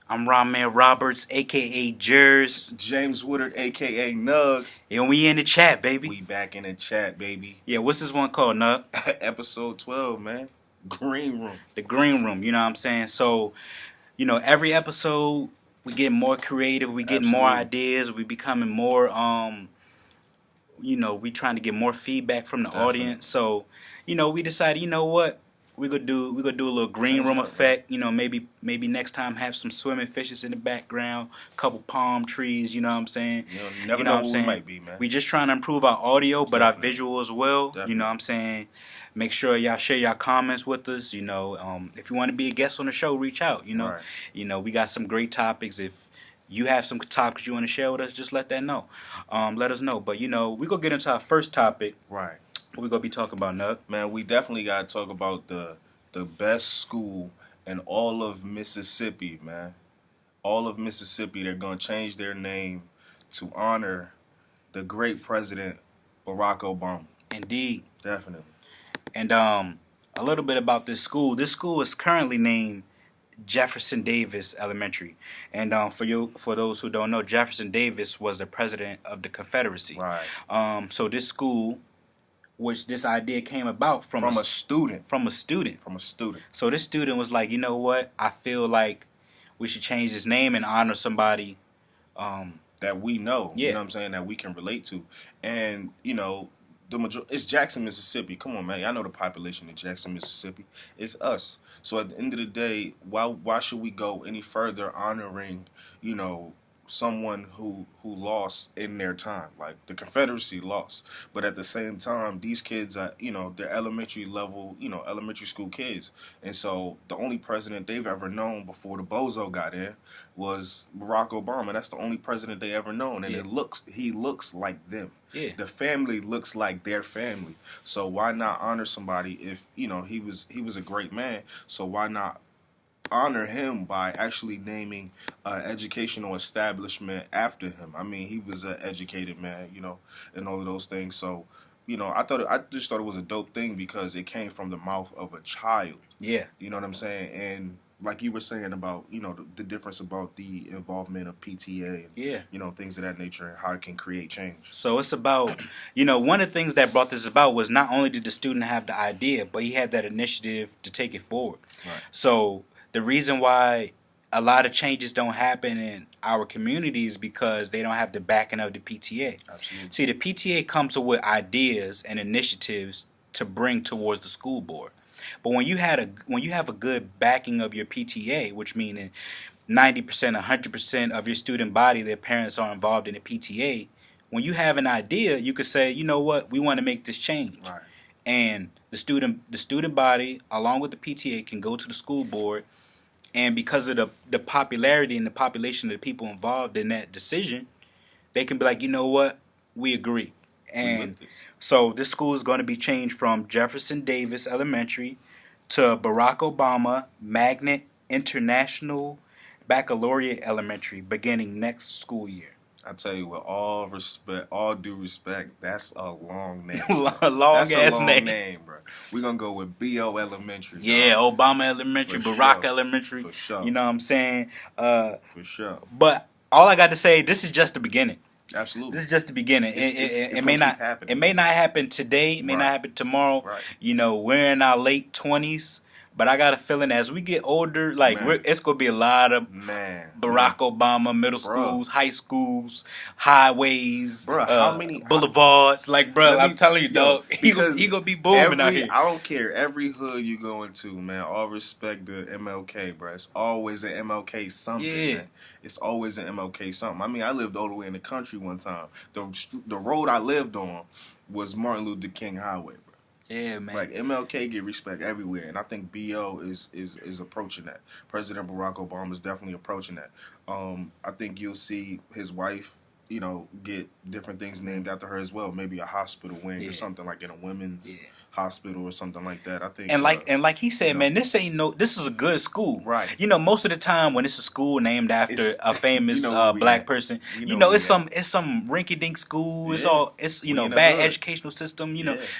I'm Ramen Roberts, aka Jers, James Woodard, aka Nug. and we in the chat, baby. We back in the chat, baby. Yeah, what's this one called, Nug? Episode 12, man. Green Room. The Green Room. You know what I'm saying? So, every episode we get more creative, we get more Absolutely. ideas, we becoming more we trying to get more feedback from the Definitely. audience. So, we decided, what? We're gonna do a little green Change room it up, effect. Maybe next time have some swimming fishes in the background, couple palm trees. You know what I'm saying? You never know what I'm what saying? we might be, man. We just trying to improve our audio, but our Definitely. visual as well. Definitely. You know what I'm saying? Make sure y'all share your comments with us. If you want to be a guest on the show, reach out. Right. We got some great topics. If you have some topics you want to share with us, just let that know. Let us know. But we gonna get into our first topic. Right. What we gonna be talking about, Nug? Man, we definitely got to talk about the best school in all of Mississippi, man. All of Mississippi, they're going to change their name to honor the great president, Barack Obama. Indeed. Definitely. And a little bit about this school. This school is currently named Jefferson Davis Elementary. And for those who don't know, Jefferson Davis was the president of the Confederacy. Right. So this school, which this idea came about from a student. From a student. So this student was like, you know what? I feel like we should change his name and honor somebody that we know. Yeah. You know what I'm saying? That we can relate to. And, it's Jackson, Mississippi. Come on, man. I know the population in Jackson, Mississippi. It's us. So at the end of the day, why should we go any further honoring, someone who lost in their time? Like the Confederacy lost, but at the same time, these kids are they're elementary level, elementary school kids, and so the only president they've ever known before the bozo got in was Barack Obama. That's the only president they ever known, and Yeah. he looks like them. Yeah. The family looks like their family. So why not honor somebody if he was a great man? So why not honor him by actually naming an educational establishment after him? I mean, he was an educated man, and all of those things. So, I just thought it was a dope thing because it came from the mouth of a child. Yeah. You know what I'm saying? And like you were saying about, the difference about the involvement of PTA and, Yeah. Things of that nature and how it can create change. So it's about, one of the things that brought this about was not only did the student have the idea, but he had that initiative to take it forward. Right. So the reason why a lot of changes don't happen in our communities because they don't have the backing of the PTA. Absolutely. See, the PTA comes up with ideas and initiatives to bring towards the school board. But when you have a good backing of your PTA, which means 90%, 100% of your student body, their parents are involved in the PTA, when you have an idea, you could say, you know what, we want to make this change. Right. And the student body, along with the PTA, can go to the school board, and because of the popularity and the population of the people involved in that decision, they can be like, you know what, we agree. And so this school is going to be changed from Jefferson Davis Elementary to Barack Obama Magnet International Baccalaureate Elementary beginning next school year. I tell you, with all due respect, that's a long name. Long name, bro. We're going to go with B.O. Elementary. Yeah, dog. Obama Elementary, For Barack sure. Elementary. For sure. You know what I'm saying? For sure. But all I got to say, this is just the beginning. Absolutely. This is just the beginning. It's It may not happen. It may not happen today. It may not happen tomorrow. Right. We're in our late 20s. But I got a feeling as we get older, it's going to be a lot of Barack Obama middle schools, high schools, highways, how many boulevards. I'm telling you, dog, he going to be booming out here. I don't care. Every hood you go into, man, all respect to MLK, bro. It's always an MLK something, man. It's always an MLK something. I mean, I lived all the way in the country one time. The road I lived on was Martin Luther King Highway. Yeah, man. Like MLK get respect everywhere, and I think BO is approaching that. President Barack Obama is definitely approaching that. I think you'll see his wife, get different things named after her as well. Maybe a hospital wing or something like in a women's hospital or something like that. I think. And like he said, man, this is a good school. Right. Most of the time when it's a school named after a famous black person, it's some rinky dink school. It's bad educational system.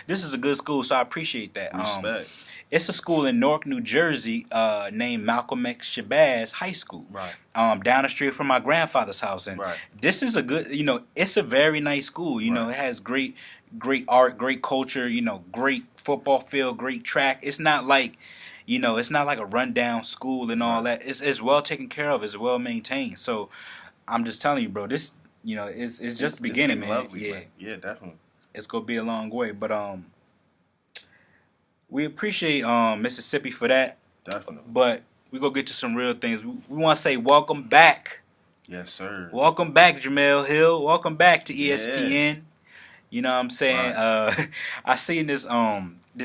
This is a good school, so I appreciate that. Respect. It's a school in Newark, New Jersey, named Malcolm X Shabazz High School. Right. Down the street from my grandfather's house, and Right. this is a good, it's a very nice school. It has great art, great culture. Great football field, great track. It's not like, it's not like a rundown school and all that. It's well taken care of. It's well maintained. So I'm just telling you, bro. This, it's just the beginning, man. Lovely, man. Yeah, definitely. It's gonna be a long way, but we appreciate Mississippi for that. Definitely. But we gonna get to some real things. We want to say welcome back. Yes, sir. Welcome back, Jamele Hill. Welcome back to ESPN. Yeah. You know what I'm saying? Right. I seen this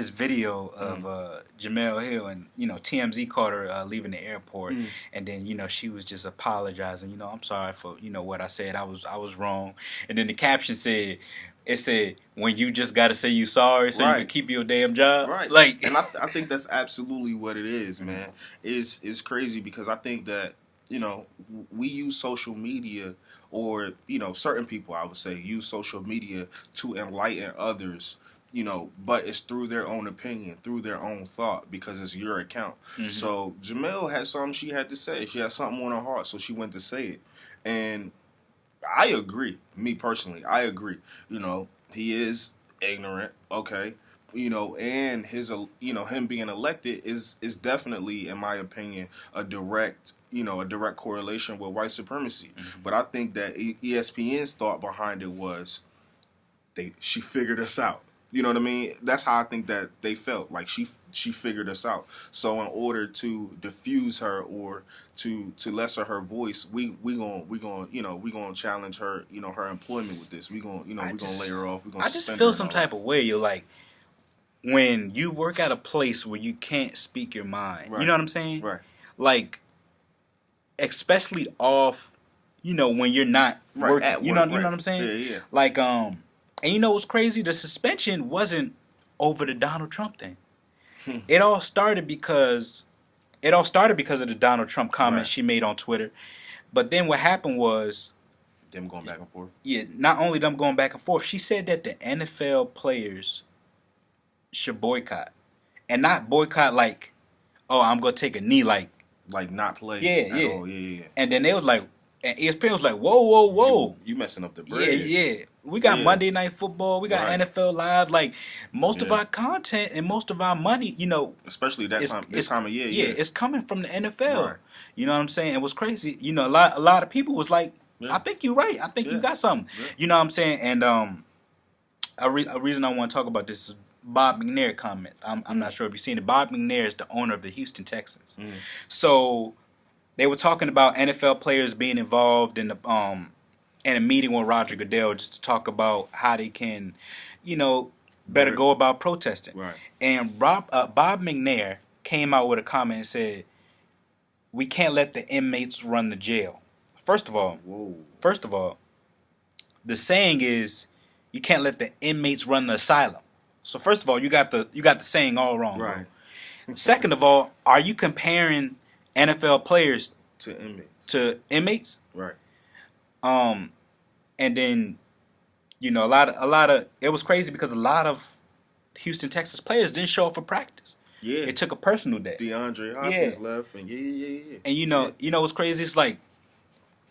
video of Jamele Hill, and TMZ caught her leaving the airport, and then she was just apologizing. I'm sorry for what I said. I was wrong. And then the caption said, it said, when you just gotta say you sorry so you can keep your damn job. Right. Like, and I think that's absolutely what it is, man. It's crazy because I think that we use social media, or certain people, I would say, use social media to enlighten others, but it's through their own opinion, through their own thought, because it's your account. So Jamele had something she had to say. She had something on her heart, so she went to say it. And I agree. Me personally, I agree. He is ignorant, okay? And his him being elected is definitely, in my opinion, a direct correlation with white supremacy. But I think that ESPN's thought behind it was she figured us out. You know what I mean? That's how I think that they felt. Like she figured us out. So in order to diffuse her or to lesser her voice, we gonna challenge her, her employment with this. We gonna we gonna lay her off. We gonna I just feel some type of way. You're like, when you work at a place where you can't speak your mind. You know what I'm saying? Right. Like, especially off, when you're not working. At work, you know what I'm saying? Yeah. Like, and what's crazy? The suspension wasn't over the Donald Trump thing. It all started because of the Donald Trump comments she made on Twitter. But then what happened was them going back and forth. Yeah, not only them going back and forth. She said that the NFL players should boycott, and not boycott like, oh, I'm gonna take a knee, like not play. Yeah. And then they was like, and ESPN was like, whoa, you messing up the bread. Yeah. We got Monday Night Football. We got NFL Live. Like, most of our content and most of our money, especially this time of year. Yeah, it's coming from the NFL. Right. You know what I'm saying? It was crazy. A lot of people was like, I think you're right. I think you got something. Yeah. You know what I'm saying? And a reason I want to talk about this is Bob McNair comments. I'm not sure if you've seen it. Bob McNair is the owner of the Houston Texans. So they were talking about NFL players being involved in a meeting with Roger Goodell, just to talk about how they can, better go about protesting. Right. And Bob McNair came out with a comment and said, "We can't let the inmates run the jail." First of all, the saying is, you can't let the inmates run the asylum. So first of all, you got the saying all wrong. Right. Second of all, are you comparing NFL players to inmates? Right. And then, a lot of it was crazy because a lot of Houston Texas players didn't show up for practice. Yeah. It took a personal day. DeAndre Hopkins left, and yeah. And what's crazy? It's like,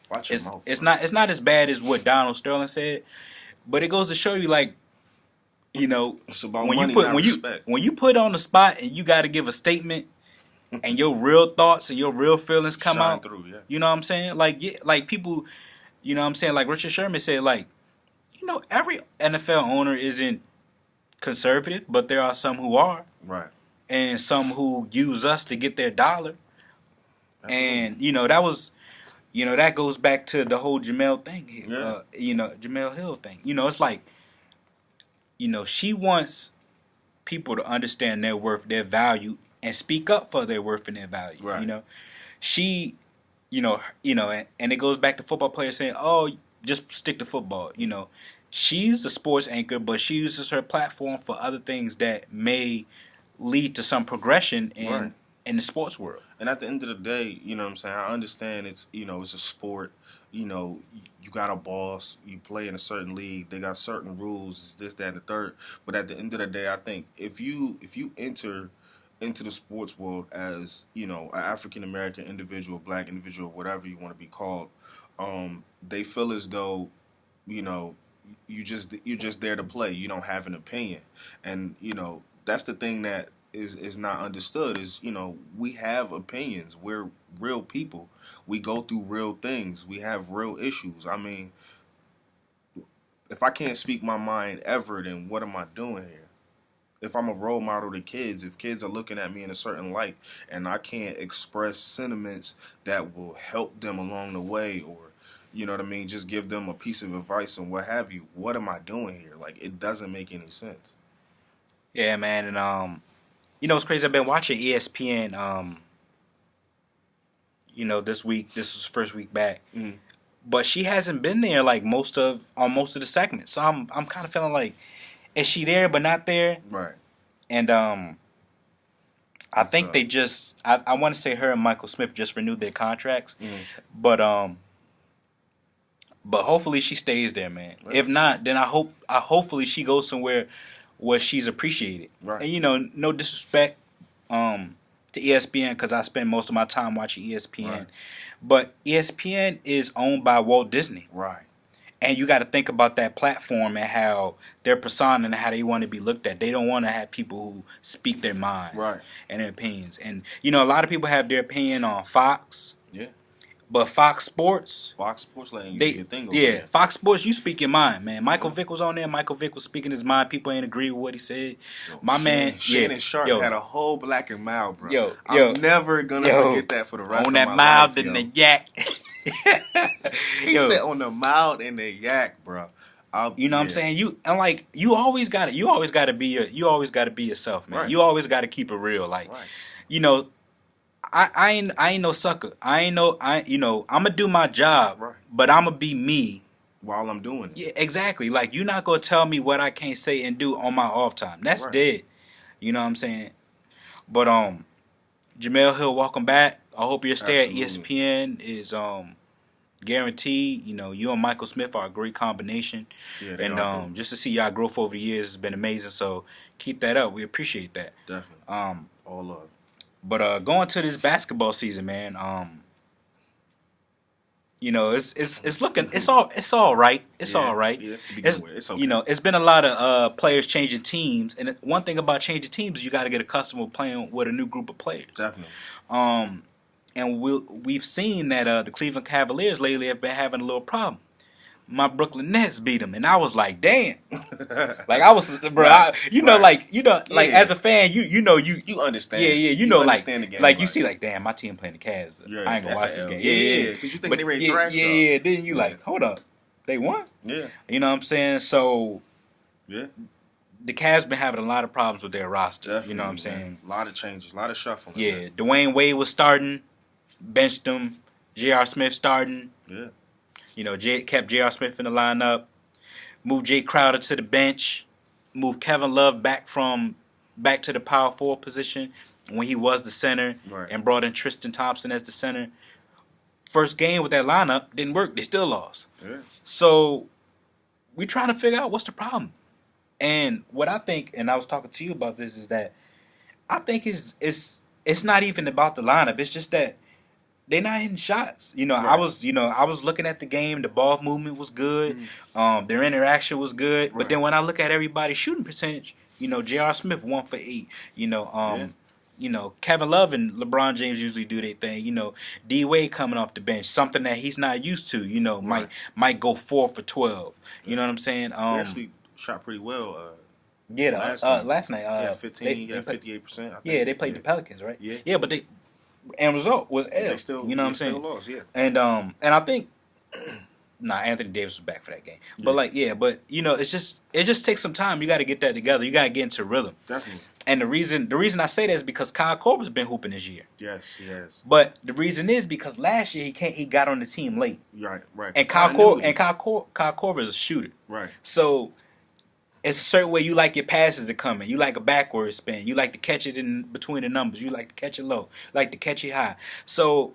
watch your mouth. It's not as bad as what Donald Sterling said, but it goes to show you, like, it's about when money, when you put on the spot and you got to give a statement, and your real thoughts and your real feelings come shine out through. Yeah. You know what I'm saying? Like people, you know what I'm saying? Like Richard Sherman said, like, every NFL owner isn't conservative, but there are some who are. Right. And some who use us to get their dollar. Absolutely. And, that was, that goes back to the whole Jamele thing. Yeah. Jamele Hill thing. It's like, she wants people to understand their worth, their value, and speak up for their worth and their value. Right. She, and it goes back to football players saying, "Oh, just stick to football." She's a sports anchor, but she uses her platform for other things that may lead to some progression in the sports world. And at the end of the day, you know what I'm saying, I understand it's it's a sport. You got a boss. You play in a certain league. They got certain rules. This, that, and the third. But at the end of the day, I think if you enter into the sports world as, you know, an African American individual, black individual, whatever you want to be called, they feel as though, you know, you're just there to play. You don't have an opinion, and you know that's the thing that is not understood. Is, you know, we have opinions. We're real people. We go through real things. We have real issues. I mean, if I can't speak my mind ever, then what am I doing here? If I'm a role model to kids, if kids are looking at me in a certain light and I can't express sentiments that will help them along the way, or, you know what I mean, just give them a piece of advice and what have you, what am I doing here? Like, it doesn't make any sense. Yeah, man, and you know, it's crazy. I've been watching ESPN. You know, this week. This was the first week back, Mm. but she hasn't been there like most of the segments. So I'm kind of feeling like, is she there but not there? Right. And I think they just I want to say her and Michael Smith just renewed their contracts, but hopefully she stays there, man. Right. If not, then hopefully she goes somewhere where she's appreciated. Right. And, you know, no disrespect to ESPN, because I spend most of my time watching ESPN, right. But ESPN is owned by Walt Disney. Right. And you got to think about that platform and how their persona and how they want to be looked at. They don't want to have people who speak their minds, right, and their opinions. And, you know, a lot of people have their opinion on Fox. Yeah. But Fox Sports, letting you do your thing. Yeah, Fox Sports, you speak your mind, man. Michael Vick was on there. Michael Vick was speaking his mind. People ain't agree with what he said. Shannon Sharp had a whole black and mild, bro. I'm never gonna forget that for the rest of my life. On that mild and the yak. He said on the mild and the yak, bro. You know what I'm saying? You always gotta be yourself, man. Right. You always gotta keep it real. Like, right. You know, I ain't no sucker. I'm gonna do my job, right, but I'm gonna be me while I'm doing it. Yeah, exactly. Like, you're not gonna tell me what I can't say and do on my off time. That's right. Dead. You know what I'm saying? But Jamele Hill, welcome back. I hope your stay at ESPN is guaranteed. You know, you and Michael Smith are a great combination. Yeah, and just to see y'all growth over the years has been amazing. So keep that up. We appreciate that. Definitely. All love. But going to this basketball season, man, you know, it's all right. It's all right. Yeah, to begin with. It's okay. You know, it's been a lot of players changing teams, and one thing about changing teams is you got to get accustomed to playing with a new group of players. Definitely. And we've seen that the Cleveland Cavaliers lately have been having a little problem. My Brooklyn Nets beat them, and I was like, "Damn!" Like, I was, bro. Right. As a fan, you understand. Yeah, you know, understand the game, like, you see, like, damn, my team playing the Cavs. I ain't gonna watch this game. Yeah, because you think they ready to thrash. Yeah. Then you like, hold up, they won. Yeah, you know what I'm saying? So, yeah, the Cavs been having a lot of problems with their roster. Definitely, you know what I'm saying? A lot of changes, a lot of shuffling. Yeah, man. Dwyane Wade was starting, benched him. J.R. Smith starting. Yeah. You know, kept J.R. Smith in the lineup, moved Jay Crowder to the bench, moved Kevin Love back to the power forward position when he was the center, right, and brought in Tristan Thompson as the center. First game with that lineup didn't work. They still lost. Yeah. So we trying to figure out what's the problem. And what I think, and I was talking to you about this, is that I think it's not even about the lineup. It's just that they're not hitting shots. You know, right. I was looking at the game. The ball movement was good. Mm-hmm. Their interaction was good. Right. But then when I look at everybody's shooting percentage, you know, J.R. Smith 1 for 8. You know, you know, Kevin Love and LeBron James usually do their thing. You know, D Wade coming off the bench, something that he's not used to. You know, right, might go 4 for 12. You know what I'm saying? He actually shot pretty well. Last night. 58%. Yeah, they played the Pelicans, right? Yeah, but they. End result was L. You know what I'm saying? Lost, yeah. And I think Anthony Davis was back for that game. But but you know, it just takes some time. You got to get that together. You got to get into rhythm. Definitely. And the reason I say that is because Kyle Korver's been hooping this year. Yes, he has. But the reason is because last year he got on the team late. Right. And Kyle Korver is a shooter. Right. So it's a certain way you like your passes to come in. You like a backward spin. You like to catch it in between the numbers. You like to catch it low. You like to catch it high. So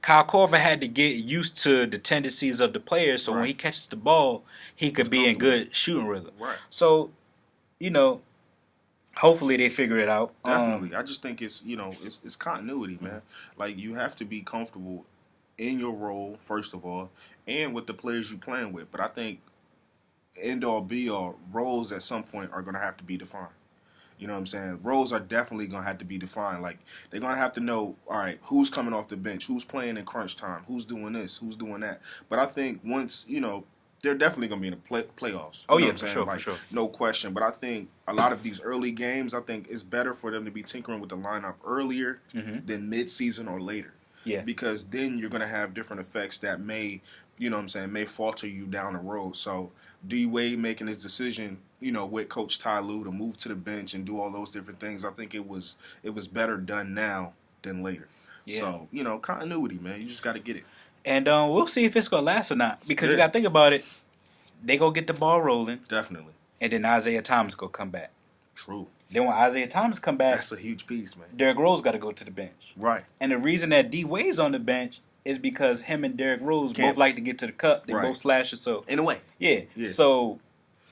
Kyle Korver had to get used to the tendencies of the players, so right, when he catches the ball, he could be in good shooting rhythm. Right. So, you know, Hopefully they figure it out. Definitely. I just think it's it's continuity, man. Like you have to be comfortable in your role first of all, and with the players you playing with. But I think end all be all roles at some point are gonna have to be defined. You know what I'm saying? Roles are definitely gonna have to be defined. Like they're gonna have to know, all right, who's coming off the bench, who's playing in crunch time, who's doing this, who's doing that. But I think once they're definitely gonna be in the playoffs. Oh You know yeah, what I'm for saying? sure, Like, for sure. no question. But I think a lot of these early games, I think it's better for them to be tinkering with the lineup earlier than mid-season or later. Yeah. Because then you're gonna have different effects that may, may falter you down the road. So Wade making his decision, with Coach Ty Lue to move to the bench and do all those different things, I think it was better done now than later. Yeah. So, continuity, man. You just got to get it. And we'll see if it's gonna last or not. Because you gotta think about it. They gonna get the ball rolling. Definitely. And then Isaiah Thomas gonna come back. True. Then when Isaiah Thomas come back, that's a huge piece, man. Derrick Rose got to go to the bench. Right. And the reason that D Wade's on the bench is because him and Derrick Rose both like to get to the cup. They both slashers. So in a way. Yeah. So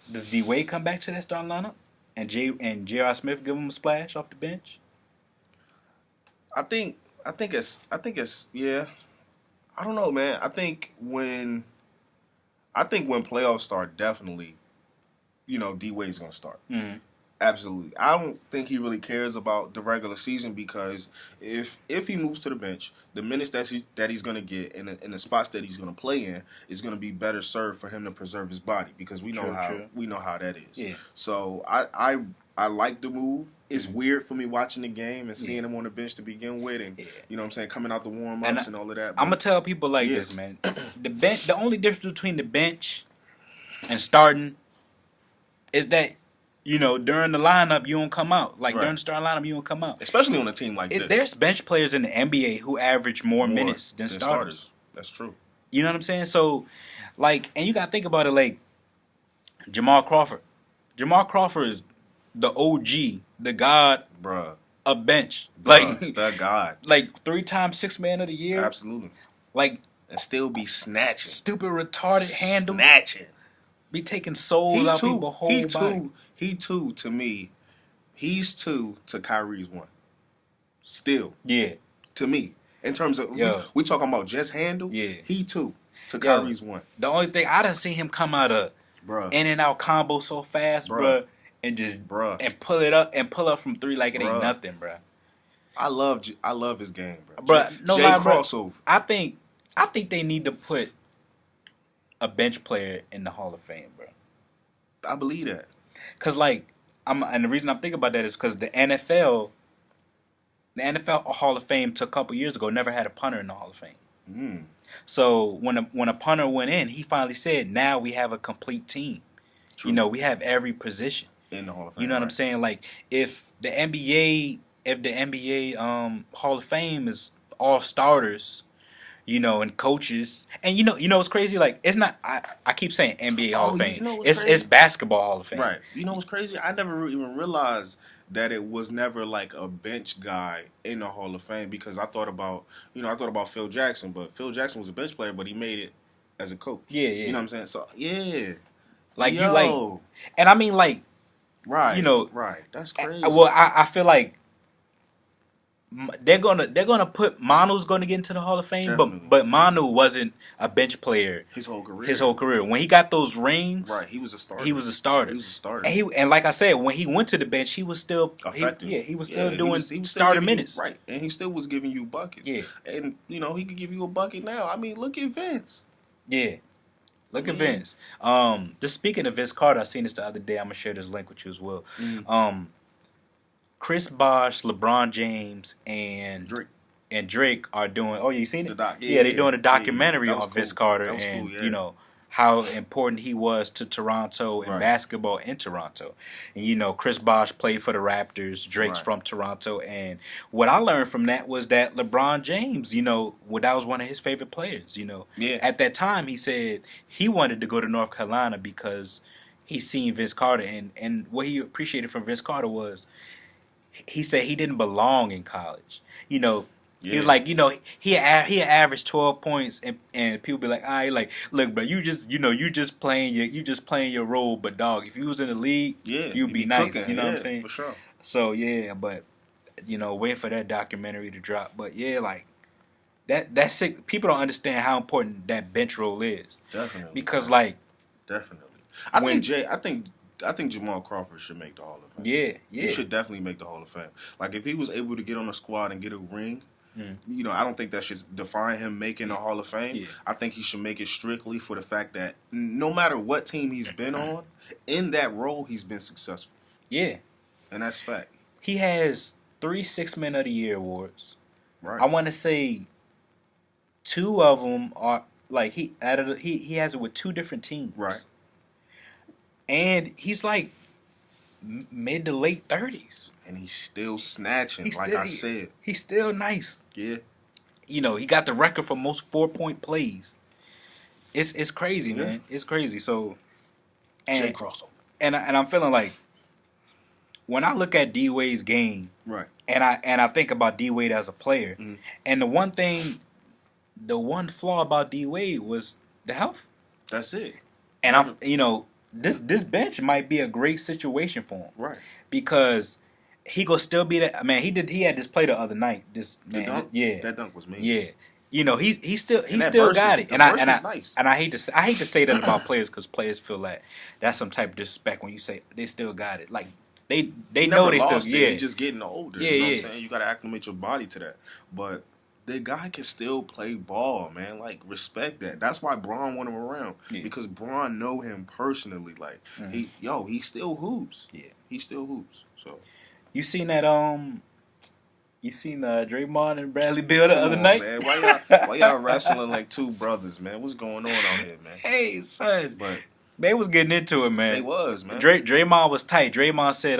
does D Wade come back to that starting lineup? And J.R. Smith give him a splash off the bench? I think it's yeah. I don't know, man. I think when playoffs start, definitely, D Wade's gonna start. Mm-hmm. Absolutely. I don't think he really cares about the regular season because if he moves to the bench, the minutes that he's going to get and the spots that he's going to play in is going to be better served for him to preserve his body because we know how that is. Yeah. So I like the move. It's weird for me watching the game and seeing him on the bench to begin with and you know what I'm saying, coming out the warm-ups and all of that. I'm going to tell people like this, man. The only difference between the bench and starting is that during the lineup, you don't come out. Like, during the starting lineup, you don't come out. Especially on a team like this. There's bench players in the NBA who average more minutes than starters. That's true. You know what I'm saying? So, like, and you got to think about it like Jamal Crawford. Jamal Crawford is the OG, the god of bench. Like, the god. Like, 3-time Sixth Man of the Year. Absolutely. Like, and still be snatching. Stupid, retarded handle. Snatching. Be taking souls out people's whole body. He two to me. He's 2 to Kyrie's 1. Still. Yeah. To me. In terms of, we talking about just handle. Yeah. He 2 to Kyrie's 1. The only thing, I done seen him come out of in and out combo so fast, bruh. And just, and pull up from 3 like it ain't nothing, bruh. I love his game, bruh. No lie, crossover. I think they need to put a bench player in the Hall of Fame, bro. I believe that. Cause and the reason I'm thinking about that is because the NFL Hall of Fame took a couple years ago never had a punter in the Hall of Fame. Mm. So when a punter went in, he finally said, "Now we have a complete team. True. We have every position in the Hall of Fame." You know what I'm saying? Like if the NBA Hall of Fame is all starters. And coaches. And you know what's crazy? Like, it's not, I keep saying NBA Hall of Fame. It's basketball Hall of Fame. Right. You know what's crazy? I never even realized that it was never like a bench guy in the Hall of Fame because I thought about Phil Jackson, but Phil Jackson was a bench player, but he made it as a coach. Yeah. You know what I'm saying? So, yeah. Like, and I mean, like, right. Right. That's crazy. Well, I feel like they're gonna put Manu's gonna get into the Hall of Fame, but Manu wasn't a bench player his whole career. When he got those rings, right, he was a starter. And like I said, when he went to the bench, he was still effective. He was still doing starter minutes. Right, and he still was giving you buckets. Yeah, and he could give you a bucket now. I mean, look at Vince. Yeah. Look at Vince. Just speaking of Vince Carter, I seen this the other day. I'm gonna share this link with you as well. Chris Bosh, LeBron James, and Drake are doing. Oh, you seen it? They're doing a documentary on Vince Carter and how important he was to Toronto and basketball in Toronto. And Chris Bosh played for the Raptors. Drake's from Toronto, and what I learned from that was that LeBron James, that was one of his favorite players. At that time, he said he wanted to go to North Carolina because he seen Vince Carter, and what he appreciated from Vince Carter was. He said he didn't belong in college. He was like, he averaged 12 points, and people be like, like, look, bro, you just playing your role, but dog, if you was in the league, you'd be nice. Cooking. You know what I'm saying? For sure. So yeah, but wait for that documentary to drop. But yeah, like that's sick. People don't understand how important that bench role is. Definitely, Because man. like Definitely. when I think Jamal Crawford should make the Hall of Fame. yeah He should definitely make the Hall of Fame. Like if he was able to get on a squad and get a ring, I don't think that should define him making the Hall of Fame. Yeah. I think he should make it strictly for the fact that no matter what team he's been on, in that role he's been successful. Yeah. And that's fact. He has 3 6-Man of the Year awards. Right. I want to say 2 of them are like he has it with 2 different teams. Right. And he's like mid to late 30s. And he's still snatching, I said. He's still nice. Yeah. He got the record for most 4-point plays. It's crazy, Yeah. man. It's crazy. So, Jay crossover. And I'm feeling like when I look at D Wade's game, right, and I think about D Wade as a player, and the one flaw about D Wade was the health. That's it. And this bench might be a great situation for him, right? Because he gonna still be that man. He had this play the other night. This man, that dunk was mean. Yeah, he still versus, got it. Nice. And I hate to say that about players because players feel like that's some type of disrespect when you say they still got it. Like they know they still You're just getting older. Yeah, you know what I'm saying? You gotta acclimate your body to that. But the guy can still play ball, man. Like, respect that. That's why Bron want him around. Yeah. Because Bron know him personally. Like, he still hoops. Yeah. He still hoops. So you seen that Draymond and Bradley Beal the other night? Man. Why y'all wrestling like two brothers, man? What's going on out here, man? Hey, son. But they was getting into it, man. They was, man. Draymond was tight. Draymond said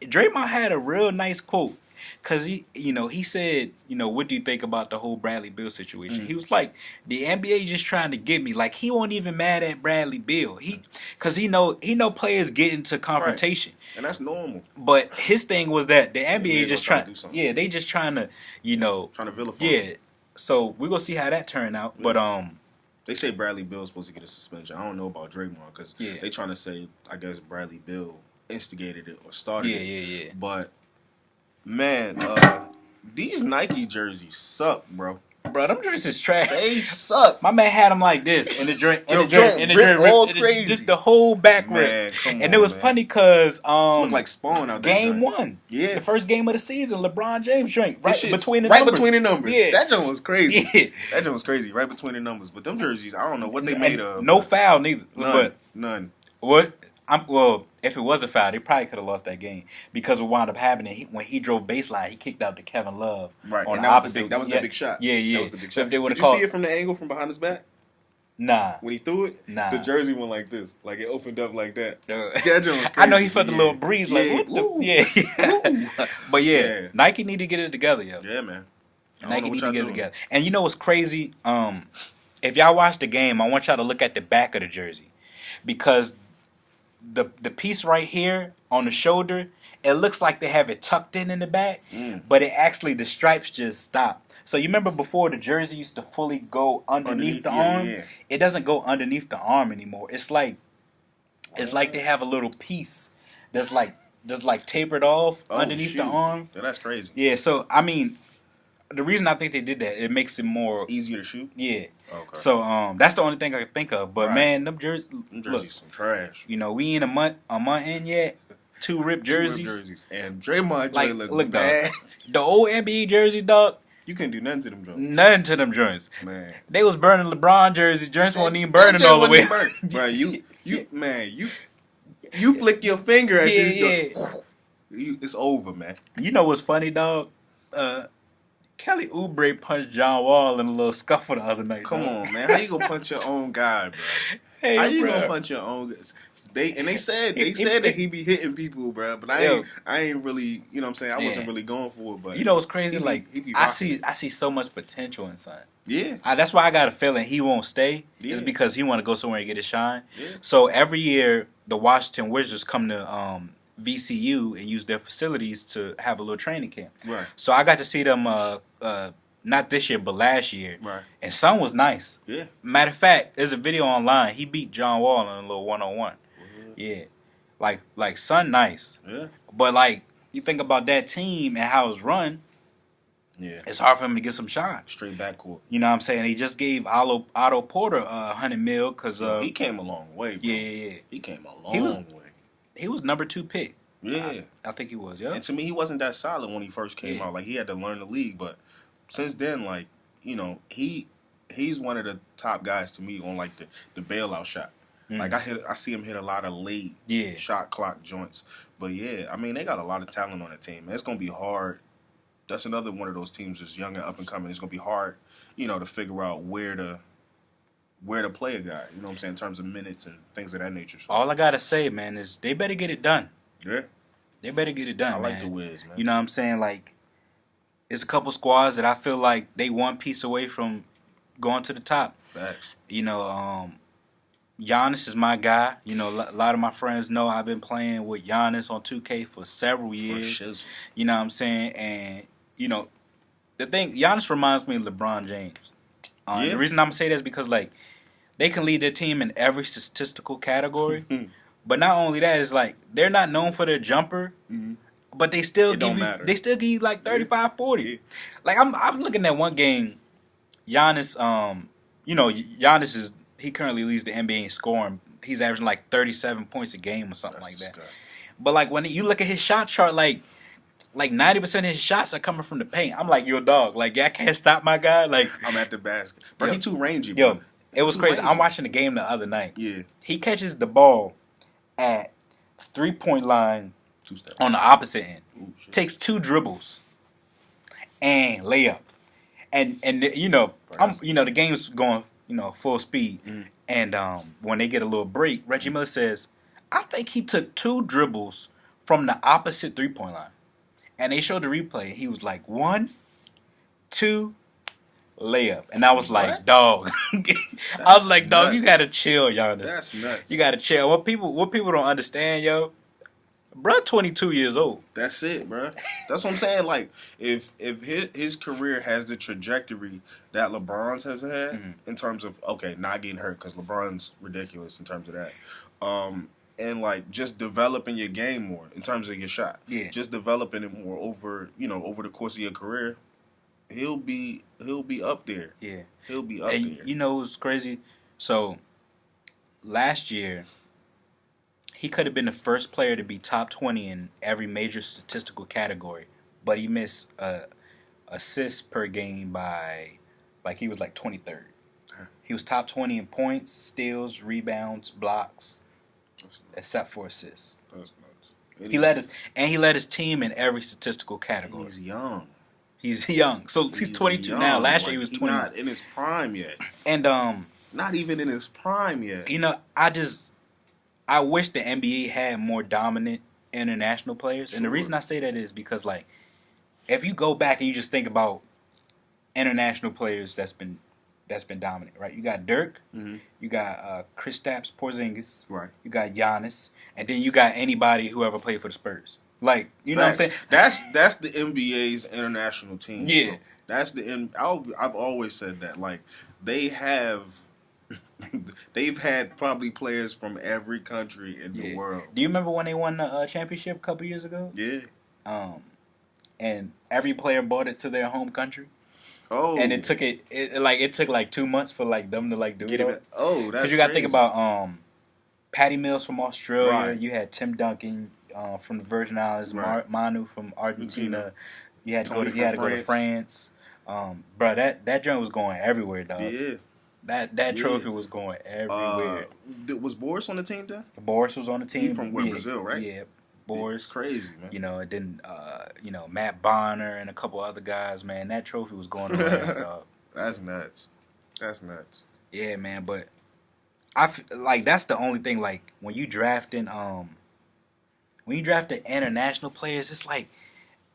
Draymond had a real nice quote. Cause he said, what do you think about the whole Bradley Beal situation? He was like, the NBA just trying to get me. Like, he wasn't even mad at Bradley Beal. Cause he know players get into confrontation, right. And that's normal. But his thing was that the NBA just trying, they just trying to, trying to vilify. Yeah. So we gonna see how that turn out. Yeah. But they say Bradley Beal's supposed to get a suspension. I don't know about Draymond because they trying to say, I guess Bradley Beal instigated it or started it. Yeah. But man, these Nike jerseys suck, bro. Bro, them jerseys trash. They suck. My man had them like this in the joint, crazy. Just the whole back rip. And it was funny because looked like Spawn out there. Game 1, the first game of the season, LeBron James drank between the numbers. Yeah. That joint was crazy. Yeah. That joint was crazy, right between the numbers. But them jerseys, I don't know what they made of. No foul neither. None. What? If it was a foul, they probably could have lost that game because what wound up happening when he drove baseline, he kicked out to Kevin Love. Right, on and the opposite. That was the big shot. Yeah. That was the big so shot. If they Did you see it from the angle from behind his back? Nah. When he threw it, nah. The jersey went like this, like it opened up like that. That joint was crazy. I know he felt a little breeze, like what the But Nike need to get it together, yo. Yeah, man. Nike need to get it together. And you know what's crazy? If y'all watch the game, I want y'all to look at the back of the jersey because the piece right here on the shoulder, it looks like they have it tucked in the back, but it actually the stripes just stop. So you remember before the jersey used to fully go underneath the arm? Yeah. It doesn't go underneath the arm anymore. It's like they have a little piece that's like tapered off underneath the arm. Yeah, that's crazy. Yeah, so I mean, the reason I think they did that, it makes it more easier to shoot. Yeah. Okay. So that's the only thing I can think of. But man, them jerseys some trash. We ain't a month in yet. 2 ripped jerseys. And Draymond look bad. The old NBA jerseys, dog. You couldn't do nothing to them joints. Nothing to them joints. Man. They was burning LeBron jerseys. Joints wasn't even burning all the way. Bro, you flick your finger at this. It's over, man. You know what's funny, dog? Kelly Oubre punched John Wall in a little scuffle the other night. Come on, man. How you gonna punch your own guy, bro? Hey, how you gonna punch your own? They said that he be hitting people, bro. But I ain't really, you know what I'm saying? I wasn't really going for it. But you know what's crazy? I see so much potential in son. Yeah. That's why I got a feeling he won't stay. Yeah. It's because he want to go somewhere and get his shine. Yeah. So every year the Washington Wizards come to VCU and use their facilities to have a little training camp. Right. So I got to see them not this year but last year. Right. And Son was nice. Yeah. Matter of fact, there's a video online. He beat John Wall in a little 1-on-1. Yeah. Like Son nice. Yeah. But like you think about that team and how it's run, Yeah. it's hard for him to get some shots. Straight backcourt. You know what I'm saying? He just gave Otto Porter $100 million because he came a long way, bro. Yeah. He came a long way. He was number 2 pick. Yeah. I think he was, yeah. And to me, he wasn't that solid when he first came out. Like, he had to learn the league. But since then, like, you know, he's one of the top guys to me on, like, the bailout shot. Like, I see him hit a lot of late shot clock joints. But, yeah, I mean, they got a lot of talent on the team. It's going to be hard. That's another one of those teams that's young and up and coming. It's going to be hard, you know, to figure out where to play a guy. You know what I'm saying? In terms of minutes and things of that nature. So, all I got to say, man, is they better get it done. Yeah. They better get it done, I like man. the Wiz, man. You know what I'm saying? Like, it's a couple squads that I feel like they one piece away from going to the top. Facts. You know, Giannis is my guy. You know, a lot of my friends know I've been playing with Giannis on 2K for several years. For shizzle. You know what I'm saying? And, you know, the thing, Giannis reminds me of LeBron James. The reason I'm going to say that is because, like, they can lead their team in every statistical category. But not only that, it's like they're not known for their jumper, but they still give you like 35, 40. Yeah. Like I'm looking at one game, Giannis. You know, Giannis he currently leads the NBA in scoring. He's averaging like 37 points a game or something like that. Disgusting. But like when you look at his shot chart, like 90% of his shots are coming from the paint. I'm like, yo, dog, like I can't stop my guy. Like I'm at the basket, bro. He too rangy, bro. Yo, it was crazy. I'm watching the game the other night. Yeah, he catches the ball at 3-point line on the opposite end. Ooh, takes 2 dribbles and layup. And you know, the game's going, you know, full speed. And when they get a little break, Reggie Miller says, I think he took 2 dribbles from the opposite 3-point line. And they showed the replay. He was like 1, 2, layup. And I was like, dog. I was like, dog, you gotta chill, Giannis. That's nuts. You gotta chill. What people don't understand, yo, bruh, 22 years old. That's it, bruh. That's what I'm saying. Like, if his career has the trajectory that LeBron's has had in terms of, okay, not getting hurt, because LeBron's ridiculous in terms of that. And like just developing your game more in terms of your shot. Yeah. Just developing it more over the course of your career. He'll be up there. Yeah. He'll be up there. You know what's crazy? So last year he could have been the first player to be top 20 in every major statistical category, but he missed assists per game by he was like 23rd. He was top 20 in points, steals, rebounds, blocks, except for assists. That's nuts. He led his team in every statistical category. He's young. He's young. So he's 22 now. Last year he was 20. He's not in his prime yet. And not even in his prime yet. You know, I wish the NBA had more dominant international players. Sure. And the reason I say that is because, like, if you go back and you just think about international players that's been dominant, right? You got Dirk, you got Kristaps Porzingis, right? You got Giannis, and then you got anybody who ever played for the Spurs. Like, you know what I'm saying? That's the NBA's international team. Yeah, bro. I've always said that. Like, they've had probably players from every country in the world. Do you remember when they won the championship a couple years ago? Yeah. And every player brought it to their home country. Oh. And it took like 2 months for like them to like do it. Oh, that's because you got to think about Patty Mills from Australia. Right. You had Tim Duncan from the Virgin Islands. Right. Manu from Argentina. You had to go to France. Bro, that joint was going everywhere, dog. Yeah. That trophy was going everywhere. Was Boris on the team then? Boris was on the team. He from Brazil, right? Yeah. Boris. It's crazy, man. You know, and then Matt Bonner and a couple other guys, man. That trophy was going around, dog. That's nuts. Yeah, man, but that's the only thing. Like, when you drafting international players, it's like,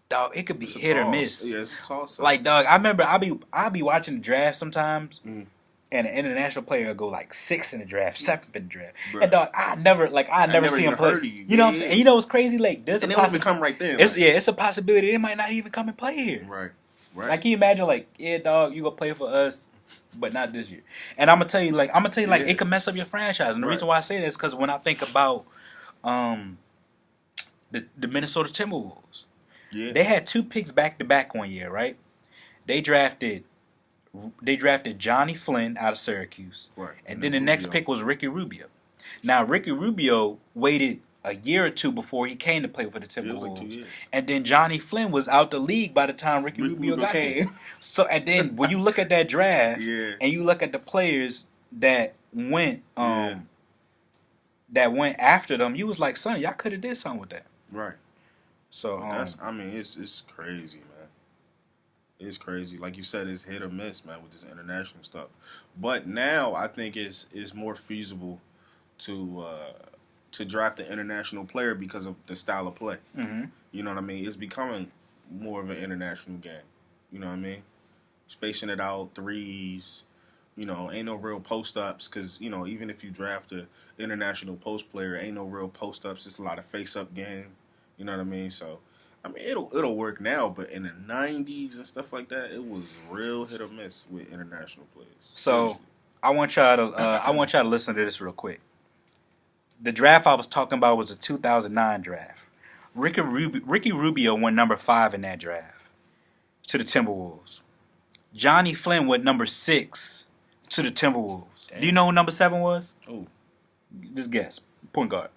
dog, it could be hit or miss. Yeah, it's a toss-up. Like, dog, I remember I'll be watching the draft sometimes, and an international player will go like 6th in the draft, 7th in the draft. Bruh. And dog, I never see him play. You know what I'm saying? And you know what's crazy? Like, there's and a they don't even come right there. It's a possibility they might not even come and play here. Right. Like, can you imagine? Like, yeah, dog, you gonna play for us, but not this year. And I'm gonna tell you, like, it can mess up your franchise. And the reason why I say that is because when I think about the Minnesota Timberwolves, Yeah. They had 2 picks back to back one year, right? They drafted Johnny Flynn out of Syracuse, Right. and then the next pick was Ricky Rubio. Now Ricky Rubio waited a year or two before he came to play for the Yeah, it was like 2 Timberwolves, years. and then Johnny Flynn was out the league by the time Ricky Rubio got there. So, and then when you look at that draft, Yeah. and you look at the players that went, Yeah. that went after them, you was like, son, y'all could have did something with that. Right. So But it's crazy, man. It's crazy. Like you said, it's hit or miss, man, with this international stuff. But now I think it's more feasible to draft an international player because of the style of play. Mm-hmm. You know what I mean? It's becoming more of an international game. You know what I mean? Spacing it out, threes. Ain't no real post ups because even if you draft a international post player, ain't no real post ups. It's a lot of face up game. You know what I mean? So, it'll work now, but in the '90s and stuff like that, it was real hit or miss with international players. So Seriously. I want y'all to listen to this real quick. The draft I was talking about was the 2009 draft. Ricky Rubio went number 5 in that draft to the Timberwolves. Johnny Flynn went number 6 to the Timberwolves. Damn. Do you know who number 7 was? Oh, Just guess. Point guard.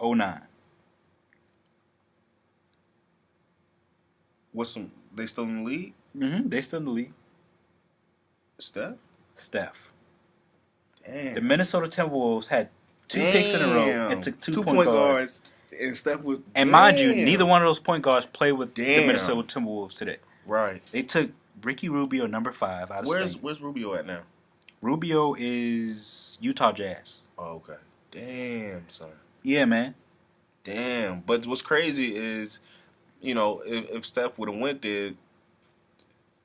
09. they still in the league? Mm-hmm. They still in the league. Steph. Damn. The Minnesota Timberwolves had 2 picks in a row and took 2 point guards. And Steph was. And mind you, neither one of those point guards play with the Damn. Minnesota Timberwolves today. Right. They took Ricky Rubio, number 5, out of state. Where's Rubio at now? Rubio is Utah Jazz. Oh, okay. Damn, son. Yeah, man. Damn. But what's crazy is, if Steph would have went there,